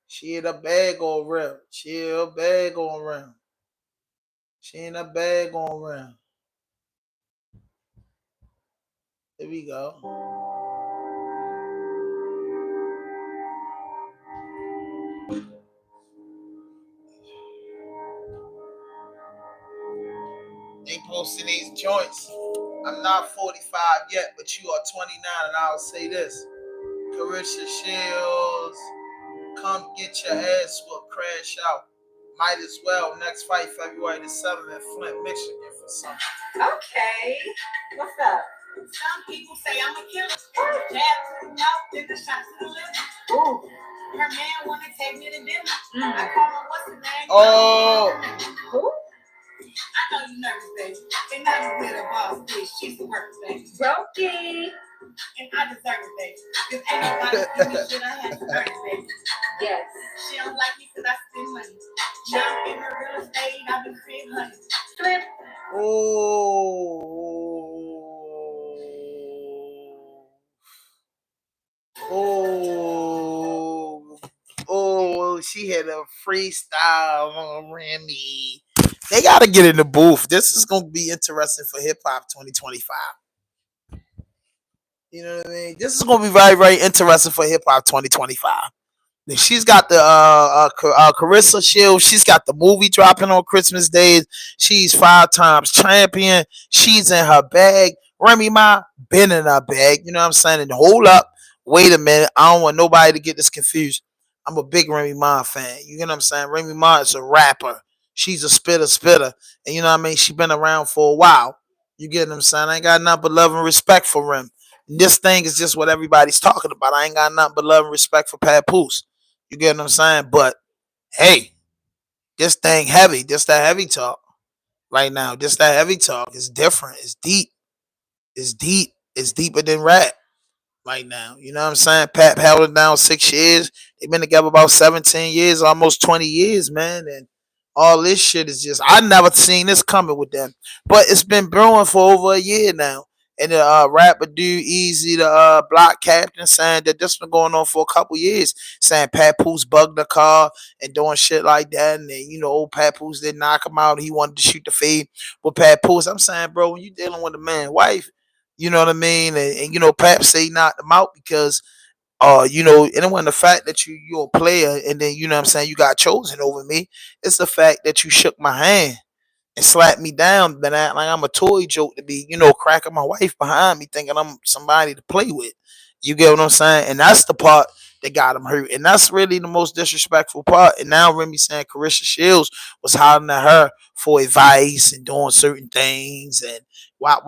She in a bag on rim. She in a bag on rim. There we go. They posting these joints. I'm not 45 yet, but you are 29, and I'll say this. Clarissa Shields, come get your ass whooped, crash out. Might as well. Next fight, February the 7th in Flint, Michigan. Okay. What's up? Some people say I'm a killer. Jab to the mouth, then the shot to the liver. Ooh. Her man want to take me to dinner. I call her, what's the name? Oh. Who? I know you nervous, baby. And I'm with a boss bitch. She's the worst, baby. Brokey. And I deserve it, baby. Because ain't nobody give me shit I had to earn, baby. Yes. She don't like me because I spend money. Now in her real estate, I've been creating honey. Flip. Oh. Oh. Oh, she had a freestyle on Remy. They gotta get in the booth. This is gonna be interesting for hip hop 2025. You know what I mean? This is gonna be very, very interesting for hip hop 2025. She's got the Carissa Shields. She's got the movie dropping on Christmas Day. She's 5 times champion. She's in her bag. Remy Ma been in her bag. You know what I'm saying? And hold up, wait a minute. I don't want nobody to get this confused. I'm a big Remy Ma fan. You know what I'm saying? Remy Ma is a rapper. She's a spitter. And you know what I mean? She been around for a while. You get what I'm saying? I ain't got nothing but love and respect for Rem. This thing is just what everybody's talking about. I ain't got nothing but love and respect for Papoose. You get what I'm saying? But hey, this thing heavy. This that heavy talk right now. This that heavy talk. It's different. It's deep. It's deep. It's deeper than rap right now. You know what I'm saying? Pat held it down 6 years. They've been together about 17 years, almost 20 years, man. And all this shit is just I never seen this coming with them. But it's been brewing for over a year now. And the rapper dude Easy, the block captain, saying that this been going on for a couple years, saying Papoose bugged the car and doing shit like that. And then, old Papoose didn't knock him out. He wanted to shoot the fade with Papoose. I'm saying, bro, when you dealing with a man wife, you know what I mean? And Pap say he knocked him out because and it wasn't the fact that you're a player and then you know what I'm saying, you got chosen over me. It's the fact that you shook my hand and slapped me down, but act like I'm a toy joke to be, cracking my wife behind me, thinking I'm somebody to play with. You get what I'm saying? And that's the part that got him hurt. And that's really the most disrespectful part. And now Remy saying Carissa Shields was hollering at her for advice and doing certain things and wop.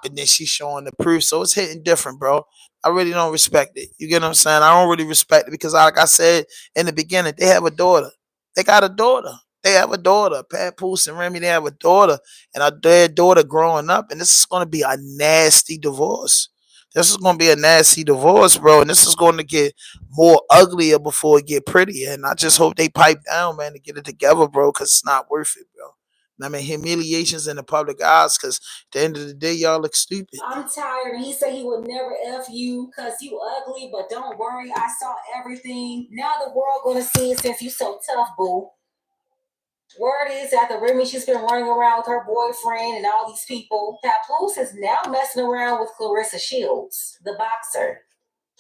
And then she's showing the proof. So it's hitting different, bro. I really don't respect it. You get what I'm saying? I don't really respect it because, like I said in the beginning, they have a daughter. They got a daughter. They have a daughter. Papoose and Remy, they have a daughter. And their daughter growing up. And this is going to be a nasty divorce. This is going to be a nasty divorce, bro. And this is going to get more uglier before it get prettier. And I just hope they pipe down, man, to get it together, bro, because it's not worth it, bro. I mean, humiliations in the public eyes, because at the end of the day, y'all look stupid. I'm tired, and he said he would never F you because you ugly, but don't worry, I saw everything. Now the world gonna see it since you so tough, boo. Word is after Remy, she's been running around with her boyfriend and all these people. Papoose is now messing around with Carissa Shields, the boxer.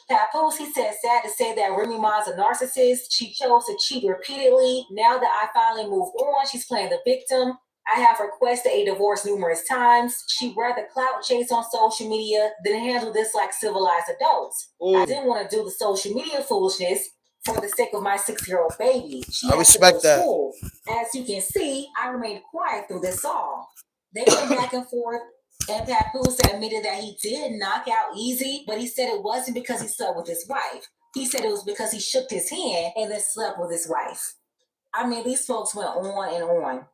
Papoose, he said, sad to say that Remy Ma's a narcissist. She chose to cheat repeatedly. Now that I finally moved on, she's playing the victim. I have requested a divorce numerous times. She'd rather clout chase on social media than handle this like civilized adults. Ooh. I didn't want to do the social media foolishness for the sake of my 6-year-old baby. I respect that. School. As you can see, I remained quiet through this all. They went back and forth, and Papoose admitted that he did knock out Easy, but he said it wasn't because he slept with his wife. He said it was because he shook his hand and then slept with his wife. I mean, these folks went on and on.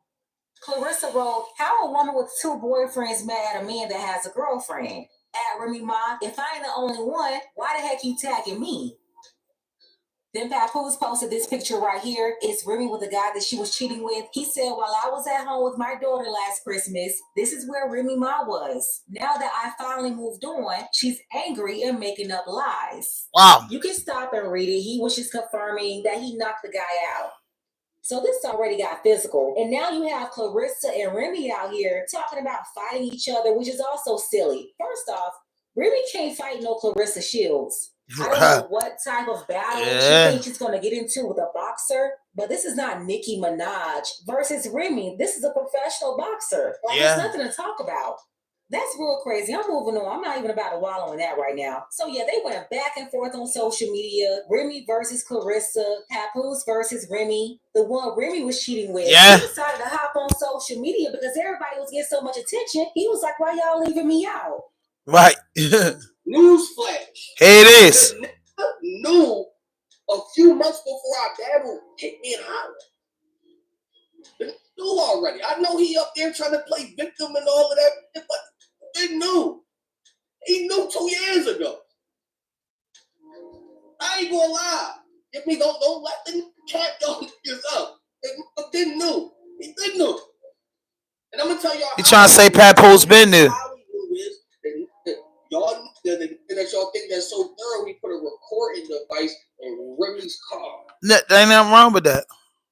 Clarissa wrote, how a woman with 2 boyfriends mad at a man that has a girlfriend? At Remy Ma, if I ain't the only one, why the heck you tagging me? Then Papoose posted this picture right here. It's Remy with the guy that she was cheating with. He said, while I was at home with my daughter last Christmas, this is where Remy Ma was. Now that I finally moved on, she's angry and making up lies. Wow. You can stop and read it. He was just confirming that he knocked the guy out. So this already got physical. And now you have Clarissa and Remy out here talking about fighting each other, which is also silly. First off, Remy can't fight no Clarissa Shields. I don't know what type of battle she thinks she's going to get into with a boxer, but this is not Nicki Minaj versus Remy. This is a professional boxer. Like, there's nothing to talk about. That's real crazy. I'm moving on. I'm not even about to wallow in that right now. So yeah, they went back and forth on social media. Remy versus Clarissa, Papoose versus Remy. The one Remy was cheating with. Yeah. He decided to hop on social media because everybody was getting so much attention. He was like, "Why y'all leaving me out?" Right. Newsflash. Here it is. The nigga knew a few months before our battle hit me in Holland. They knew already. I know he up there trying to play victim and all of that, but they knew. He knew 2 years ago. I ain't gonna lie. If we don't let the cat go this up. They knew. He did know. And I'm gonna tell y'all. You trying to say Papoose been there? How he knew is that y'all that y'all think that's so thorough. He put a recording device in Remy's car. There ain't nothing wrong with that.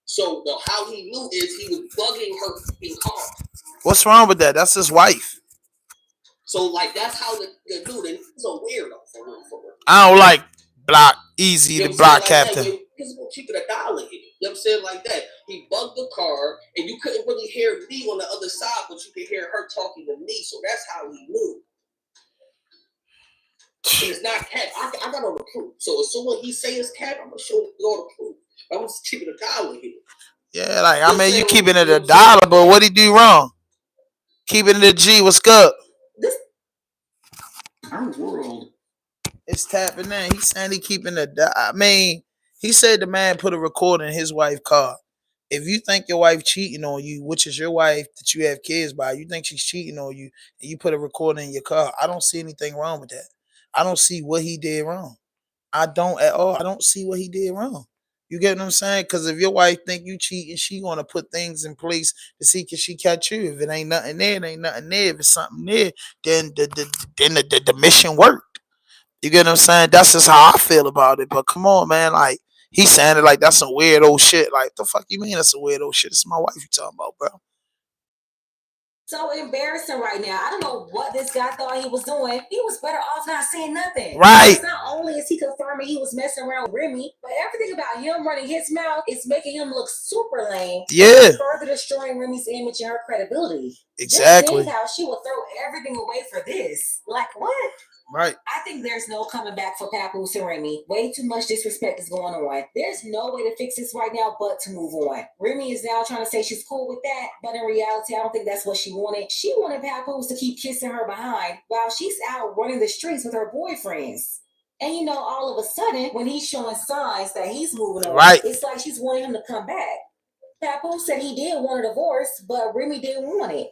So how he knew is he was bugging her fucking car. What's wrong with that? That's his wife. So like that's how the dude is a weirdo for real. I don't like block easy the block captain. Because we'll keep it $1 here. You know what I'm saying? Like that. He bugged the car and you couldn't really hear me on the other side, but you could hear her talking to me. So that's how he knew. And it's not cat. I got all the proof. So as soon as he say it's cat, I'm gonna show you all the proof. I'm just keeping $1 here. Yeah, like I mean, you keeping it $1, but what he do wrong? Keeping it a G. What's good? Our world. It's tapping in. He's saying he keeping it. I mean, he said the man put a recorder in his wife's car. If you think your wife cheating on you, which is your wife that you have kids by, you think she's cheating on you, and you put a recorder in your car, I don't see anything wrong with that. I don't see what he did wrong. I don't at all. I don't see what he did wrong. You get what I'm saying? Because if your wife think you cheating, she gonna put things in place to see can she catch you. If it ain't nothing there, it ain't nothing there. If it's something there, then the mission worked. You get what I'm saying? That's just how I feel about it. But come on, man, like he saying it like that's some weird old shit. Like the fuck you mean that's some weird old shit? It's my wife you talking about, bro. So embarrassing right now. I don't know what this guy thought he was doing. He was better off not saying nothing. Right. Because not only is he confirming he was messing around with Remy, but everything about him running his mouth is making him look super lame. Yeah. Further destroying Remy's image and her credibility. Exactly. Just think how she will throw everything away for this. Like what? Right. I think there's no coming back for Papoose and Remy. Way too much disrespect is going on. There's no way to fix this right now but to move on. Remy is now trying to say she's cool with that, but in reality, I don't think that's what she wanted. She wanted Papoose to keep kissing her behind while she's out running the streets with her boyfriends. And you know, all of a sudden, when he's showing signs that he's moving on, right, it's like she's wanting him to come back. Papoose said he did want a divorce, but Remy didn't want it.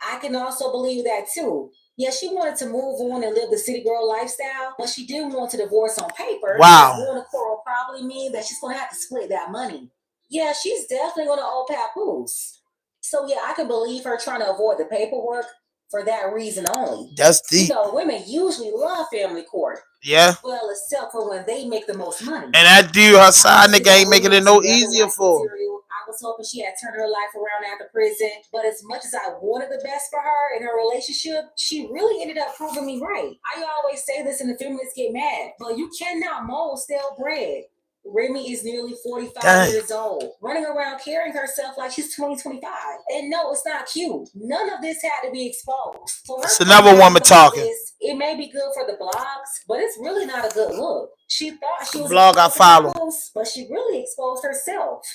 I can also believe that too. Yeah, she wanted to move on and live the city girl lifestyle, but she didn't want to divorce on paper. Wow. Going to court will probably mean that she's going to have to split that money. Yeah, she's definitely going to owe Papoose. So yeah, I can believe her trying to avoid the paperwork for that reason only. That's deep. You know, women usually love family court. Yeah. Well, except for when they make the most money. And that dude, her side nigga ain't making it no easier for her. I was hoping she had turned her life around after prison, but as much as I wanted the best for her in her relationship, she really ended up proving me right. I always say this and the feminists get mad, but you cannot mold stale bread. Remy is nearly 45 years old, running around carrying herself like she's 25. And no, it's not cute. None of this had to be exposed. It's another woman talking. It may be good for the blogs, but it's really not a good look. She thought she was vlog I follow, but she really exposed herself.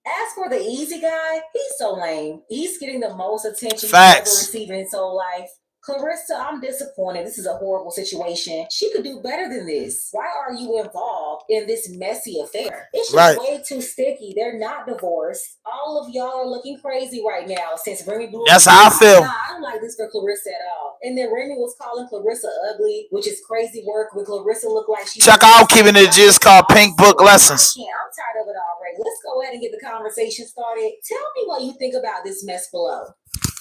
As for the easy guy, he's so lame. He's getting the most attention he's ever received in his whole life. Clarissa, I'm disappointed. This is a horrible situation. She could do better than this. Why are you involved in this messy affair? It's just way too sticky. They're not divorced. All of y'all are looking crazy right now since Remy blew. That's how I feel. Nah, I don't like this for Clarissa at all. And then Remy was calling Clarissa ugly, which is crazy work when Clarissa looked like she. Check out keeping it just called Pink Book Lessons. I'm tired of it already. Let's go ahead and get the conversation started. Tell me what you think about this mess below.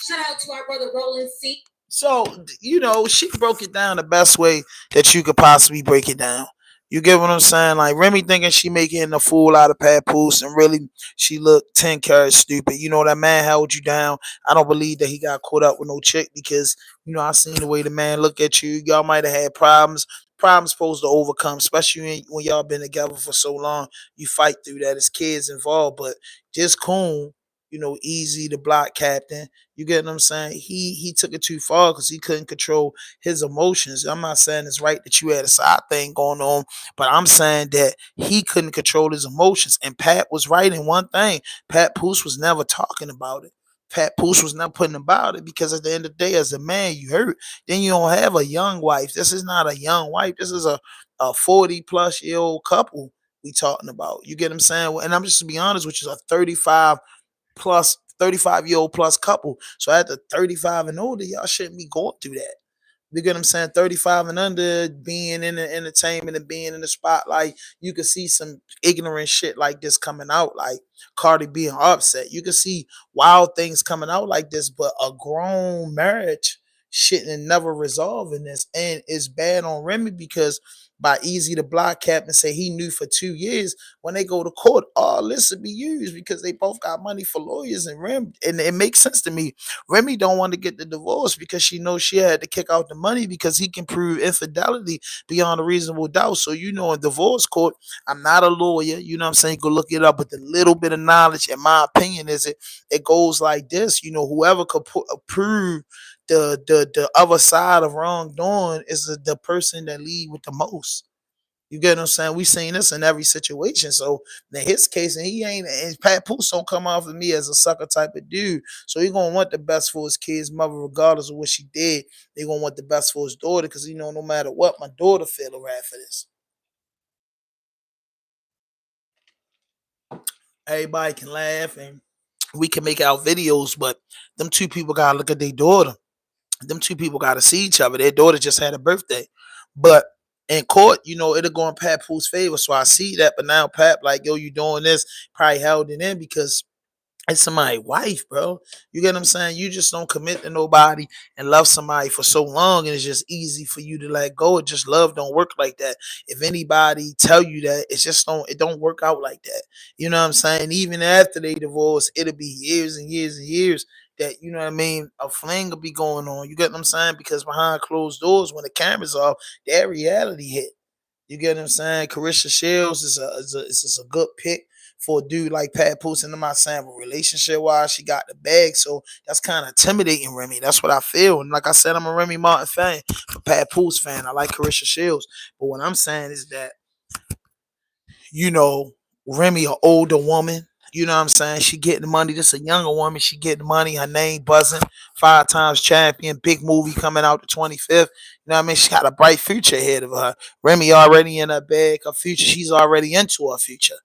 Shout out to our brother Roland C. So, you know, she broke it down the best way that you could possibly break it down. You get what I'm saying? Like Remy thinking she making a fool out of Papoose, and really she looked 10 carats stupid. You know, that man held you down. I don't believe that he got caught up with no chick because, you know, I seen the way the man look at you. Y'all might have had problems. Problems supposed to overcome, especially when y'all been together for so long. You fight through that. It's kids involved, but just cool. Easy the block captain. You get what I'm saying? He took it too far because he couldn't control his emotions. I'm not saying it's right that you had a side thing going on, but I'm saying that he couldn't control his emotions. And Pat was right in one thing. Pat Poose was never talking about it. Pat Poose was not putting about it because at the end of the day, as a man, you hurt. Then you don't have a young wife. This is not a young wife. This is a 40 plus year old couple we talking about. You get what I'm saying? And I'm just to be honest, which is a 35-year-old plus couple. So at the 35 and older, y'all shouldn't be going through that. You get what I'm saying? 35 and under, being in the entertainment and being in the spotlight, you can see some ignorant shit like this coming out, like Cardi being upset. You can see wild things coming out like this, but a grown marriage shouldn't never resolve in this. And it's bad on Remy because by Easy the block cap and say he knew for 2 years, when they go to court, all this will be used because they both got money for lawyers and it makes sense to me. Remy don't want to get the divorce because she knows she had to kick out the money because he can prove infidelity beyond a reasonable doubt. So in divorce court, I'm not a lawyer. You know what I'm saying? You go look it up, but the little bit of knowledge, in my opinion, is it goes like this. Whoever could prove the other side of wrongdoing is the person that lead with the most. You get what I'm saying? We seen this in every situation. So in his case, and Pat Poose don't come off of me as a sucker type of dude. So he gonna want the best for his kid's mother, regardless of what she did. They gonna want the best for his daughter because no matter what, my daughter feel a rat for this. Everybody can laugh and we can make our videos, but them two people gotta look at their daughter. Them two people gotta see each other. Their daughter just had a birthday. But in court, it'll go in Pat Pooh's favor. So I see that, but now Pat, like, yo, you doing this, probably held it in because it's somebody's wife, bro. You get what I'm saying? You just don't commit to nobody and love somebody for so long, and it's just easy for you to let go. It just love don't work like that. If anybody tell you that, it don't work out like that. You know what I'm saying? Even after they divorce, it'll be years and years and years that you know what I mean. A fling will be going on. You get what I'm saying? Because behind closed doors, when the cameras off, that reality hit. You get what I'm saying? Carisha Shields is a good pick for a dude like Pat Poose. And I'm not saying, but relationship wise, she got the bag. So that's kind of intimidating Remy. That's what I feel. And like I said, I'm a Remy Martin fan, a Pat Poose fan. I like Carisha Shields. But what I'm saying is that, you know, Remy, an older woman. You know what I'm saying? She getting the money. This a younger woman. She getting the money. Her name buzzing. 5 times champion. Big movie coming out the 25th. You know what I mean? She got a bright future ahead of her. Remy already in her bag. Her future. She's already into her future.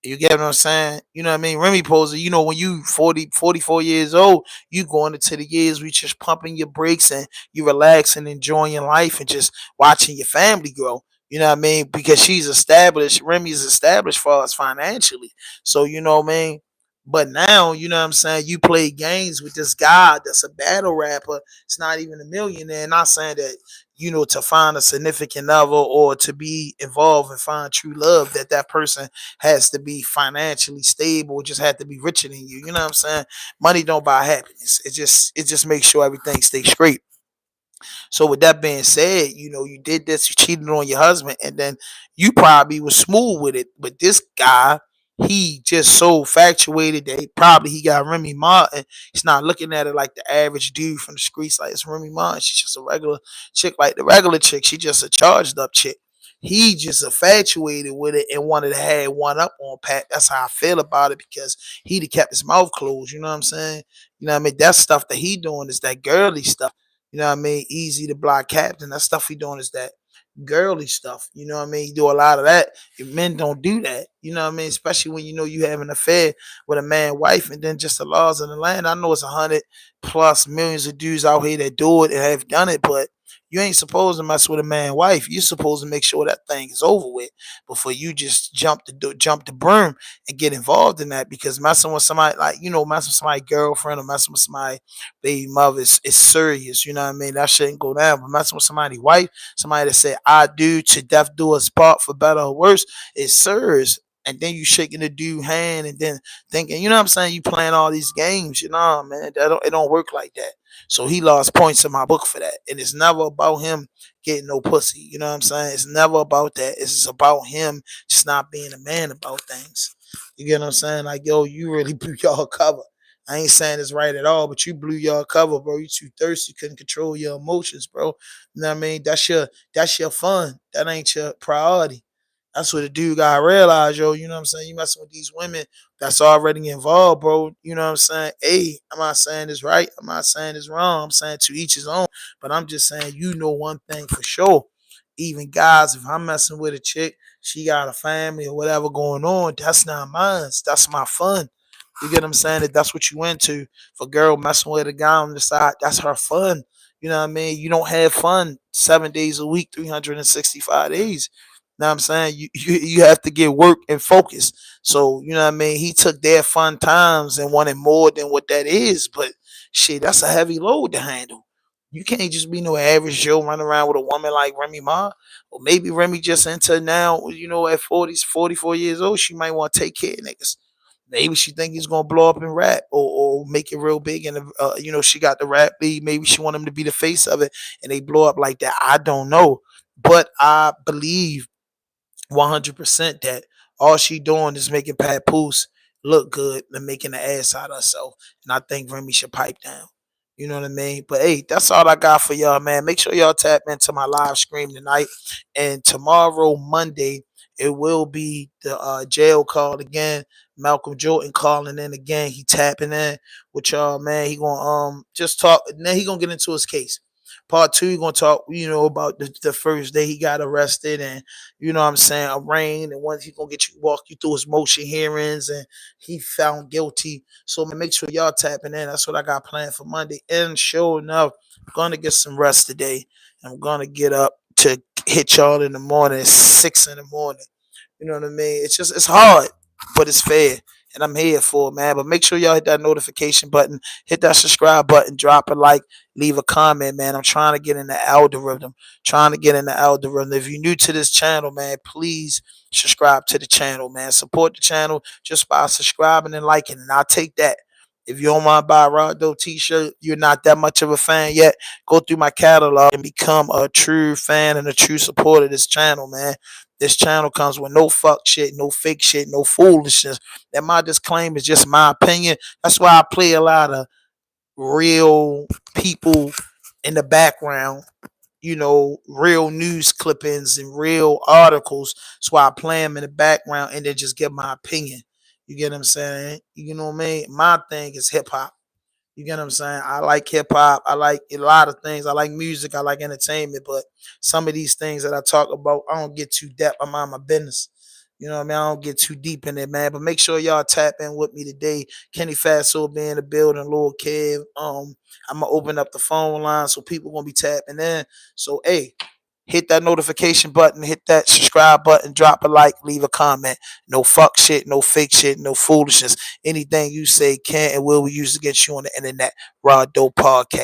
You get what I'm saying? You know what I mean? Remy Poser, when you 40, 44 years old, you going into the years we just pumping your brakes and you relaxing, enjoying your life and just watching your family grow. You know what I mean? Because she's established, Remy's established for us financially. So, you know what I mean? But now, you know what I'm saying? You play games with this guy that's a battle rapper. It's not even a millionaire. Not saying that, to find a significant other or to be involved and find true love, that person has to be financially stable, just have to be richer than you. You know what I'm saying? Money don't buy happiness. It just makes sure everything stays straight. So with that being said, you did this, you cheated on your husband, and then you probably was smooth with it. But this guy, he just so infatuated that he got Remy Martin. He's not looking at it like the average dude from the streets, like it's Remy Martin. She's just a regular chick, like the regular chick. She just a charged up chick. He just infatuated with it and wanted to have one up on Pat. That's how I feel about it because he'd have kept his mouth closed. You know what I'm saying? You know what I mean? That stuff that he doing is that girly stuff. You know what I mean? Easy to block captain. That stuff he doing is that girly stuff. You know what I mean? You do a lot of that. Men don't do that. You know what I mean? Especially when you have an affair with a man, wife, and then just the laws of the land. I know it's 100+ millions of dudes out here that do it and have done it, but you ain't supposed to mess with a man, wife. You're supposed to make sure that thing is over with before you just jump the broom and get involved in that. Because messing with somebody messing with somebody's girlfriend or messing with somebody baby mother is serious. You know what I mean? That shouldn't go down. But messing with somebody's wife, somebody that said I do to death do us part for better or worse, is serious. And then you shaking the dude hand and then thinking, you know what I'm saying? You playing all these games, man. It don't work like that. So he lost points in my book for that. And it's never about him getting no pussy. You know what I'm saying? It's never about that. It's just about him just not being a man about things. You get what I'm saying? Like, yo, you really blew y'all cover. I ain't saying it's right at all, but you blew your cover, bro. You too thirsty, couldn't control your emotions, bro. You know what I mean? That's your fun. That ain't your priority. That's what the dude gotta realize, yo. You know what I'm saying? You messing with these women that's already involved, bro. You know what I'm saying? Hey, I'm not saying it's right. I'm not saying it's wrong. I'm saying to each his own. But I'm just saying, you know one thing for sure. Even guys, if I'm messing with a chick, she got a family or whatever going on, that's not mine. That's my fun. You get what I'm saying? If that's what you into, for girl messing with a guy on the side, that's her fun. You know what I mean? You don't have fun 7 days a week, 365 days. You know what I'm saying? You have to get work and focus. So, you know what I mean? He took their fun times and wanted more than what that is. But shit, that's a heavy load to handle. You can't just be no average Joe running around with a woman like Remy Ma. Or maybe Remy just into now, at 40, 44 years old, she might want to take care of niggas. Maybe she think he's gonna blow up in rap or make it real big, and she got the rap league. Maybe she want him to be the face of it, and they blow up like that. I don't know, but I believe 100% that all she doing is making Papoose look good and making the ass out of herself. And I think Remy should pipe down. You know what I mean? But hey, that's all I got for y'all, man. Make sure y'all tap into my live stream tonight. And tomorrow, Monday, it will be the jail call again. Malcolm Jordan calling in again. He tapping in with y'all, man. He gonna just talk, and then he gonna get into his case. Part two, he gonna talk, about the first day he got arrested, and what I'm saying, arraigned, and once he gonna walk you through his motion hearings, and he found guilty. So man, make sure y'all tapping in. That's what I got planned for Monday. And sure enough, I'm gonna get some rest today. I'm gonna get up to hit y'all in the morning, 6 in the morning. You know what I mean? It's hard, but it's fair. And I'm here for it, man. But make sure y'all hit that notification button, hit that subscribe button, drop a like, leave a comment, man. I'm trying to get in the algorithm. Trying to get in the algorithm. If you're new to this channel, man, please subscribe to the channel, man. Support the channel just by subscribing and liking. And I'll take that. If you don't want to buy a Rondo t-shirt, you're not that much of a fan yet, go through my catalog and become a true fan and a true supporter of this channel, man. This channel comes with no fuck shit, no fake shit, no foolishness. And my disclaimer is just my opinion. That's why I play a lot of real people in the background, real news clippings and real articles. That's why I play them in the background and then just give my opinion. You get what I'm saying? You know what I mean? My thing is hip hop. You get what I'm saying? I like hip hop. I like a lot of things. I like music. I like entertainment. But some of these things that I talk about, I don't get too depth. I'm on my business. You know what I mean? I don't get too deep in it, man. But make sure y'all tap in with me today. Kenny Fatso be in the building, Lil Kev. I'm gonna open up the phone line so people gonna be tapping in. So hey, hit that notification button, hit that subscribe button, drop a like, leave a comment. No fuck shit, no fake shit, no foolishness. Anything you say can and will be used against you on the internet. Raw Dope Podcast.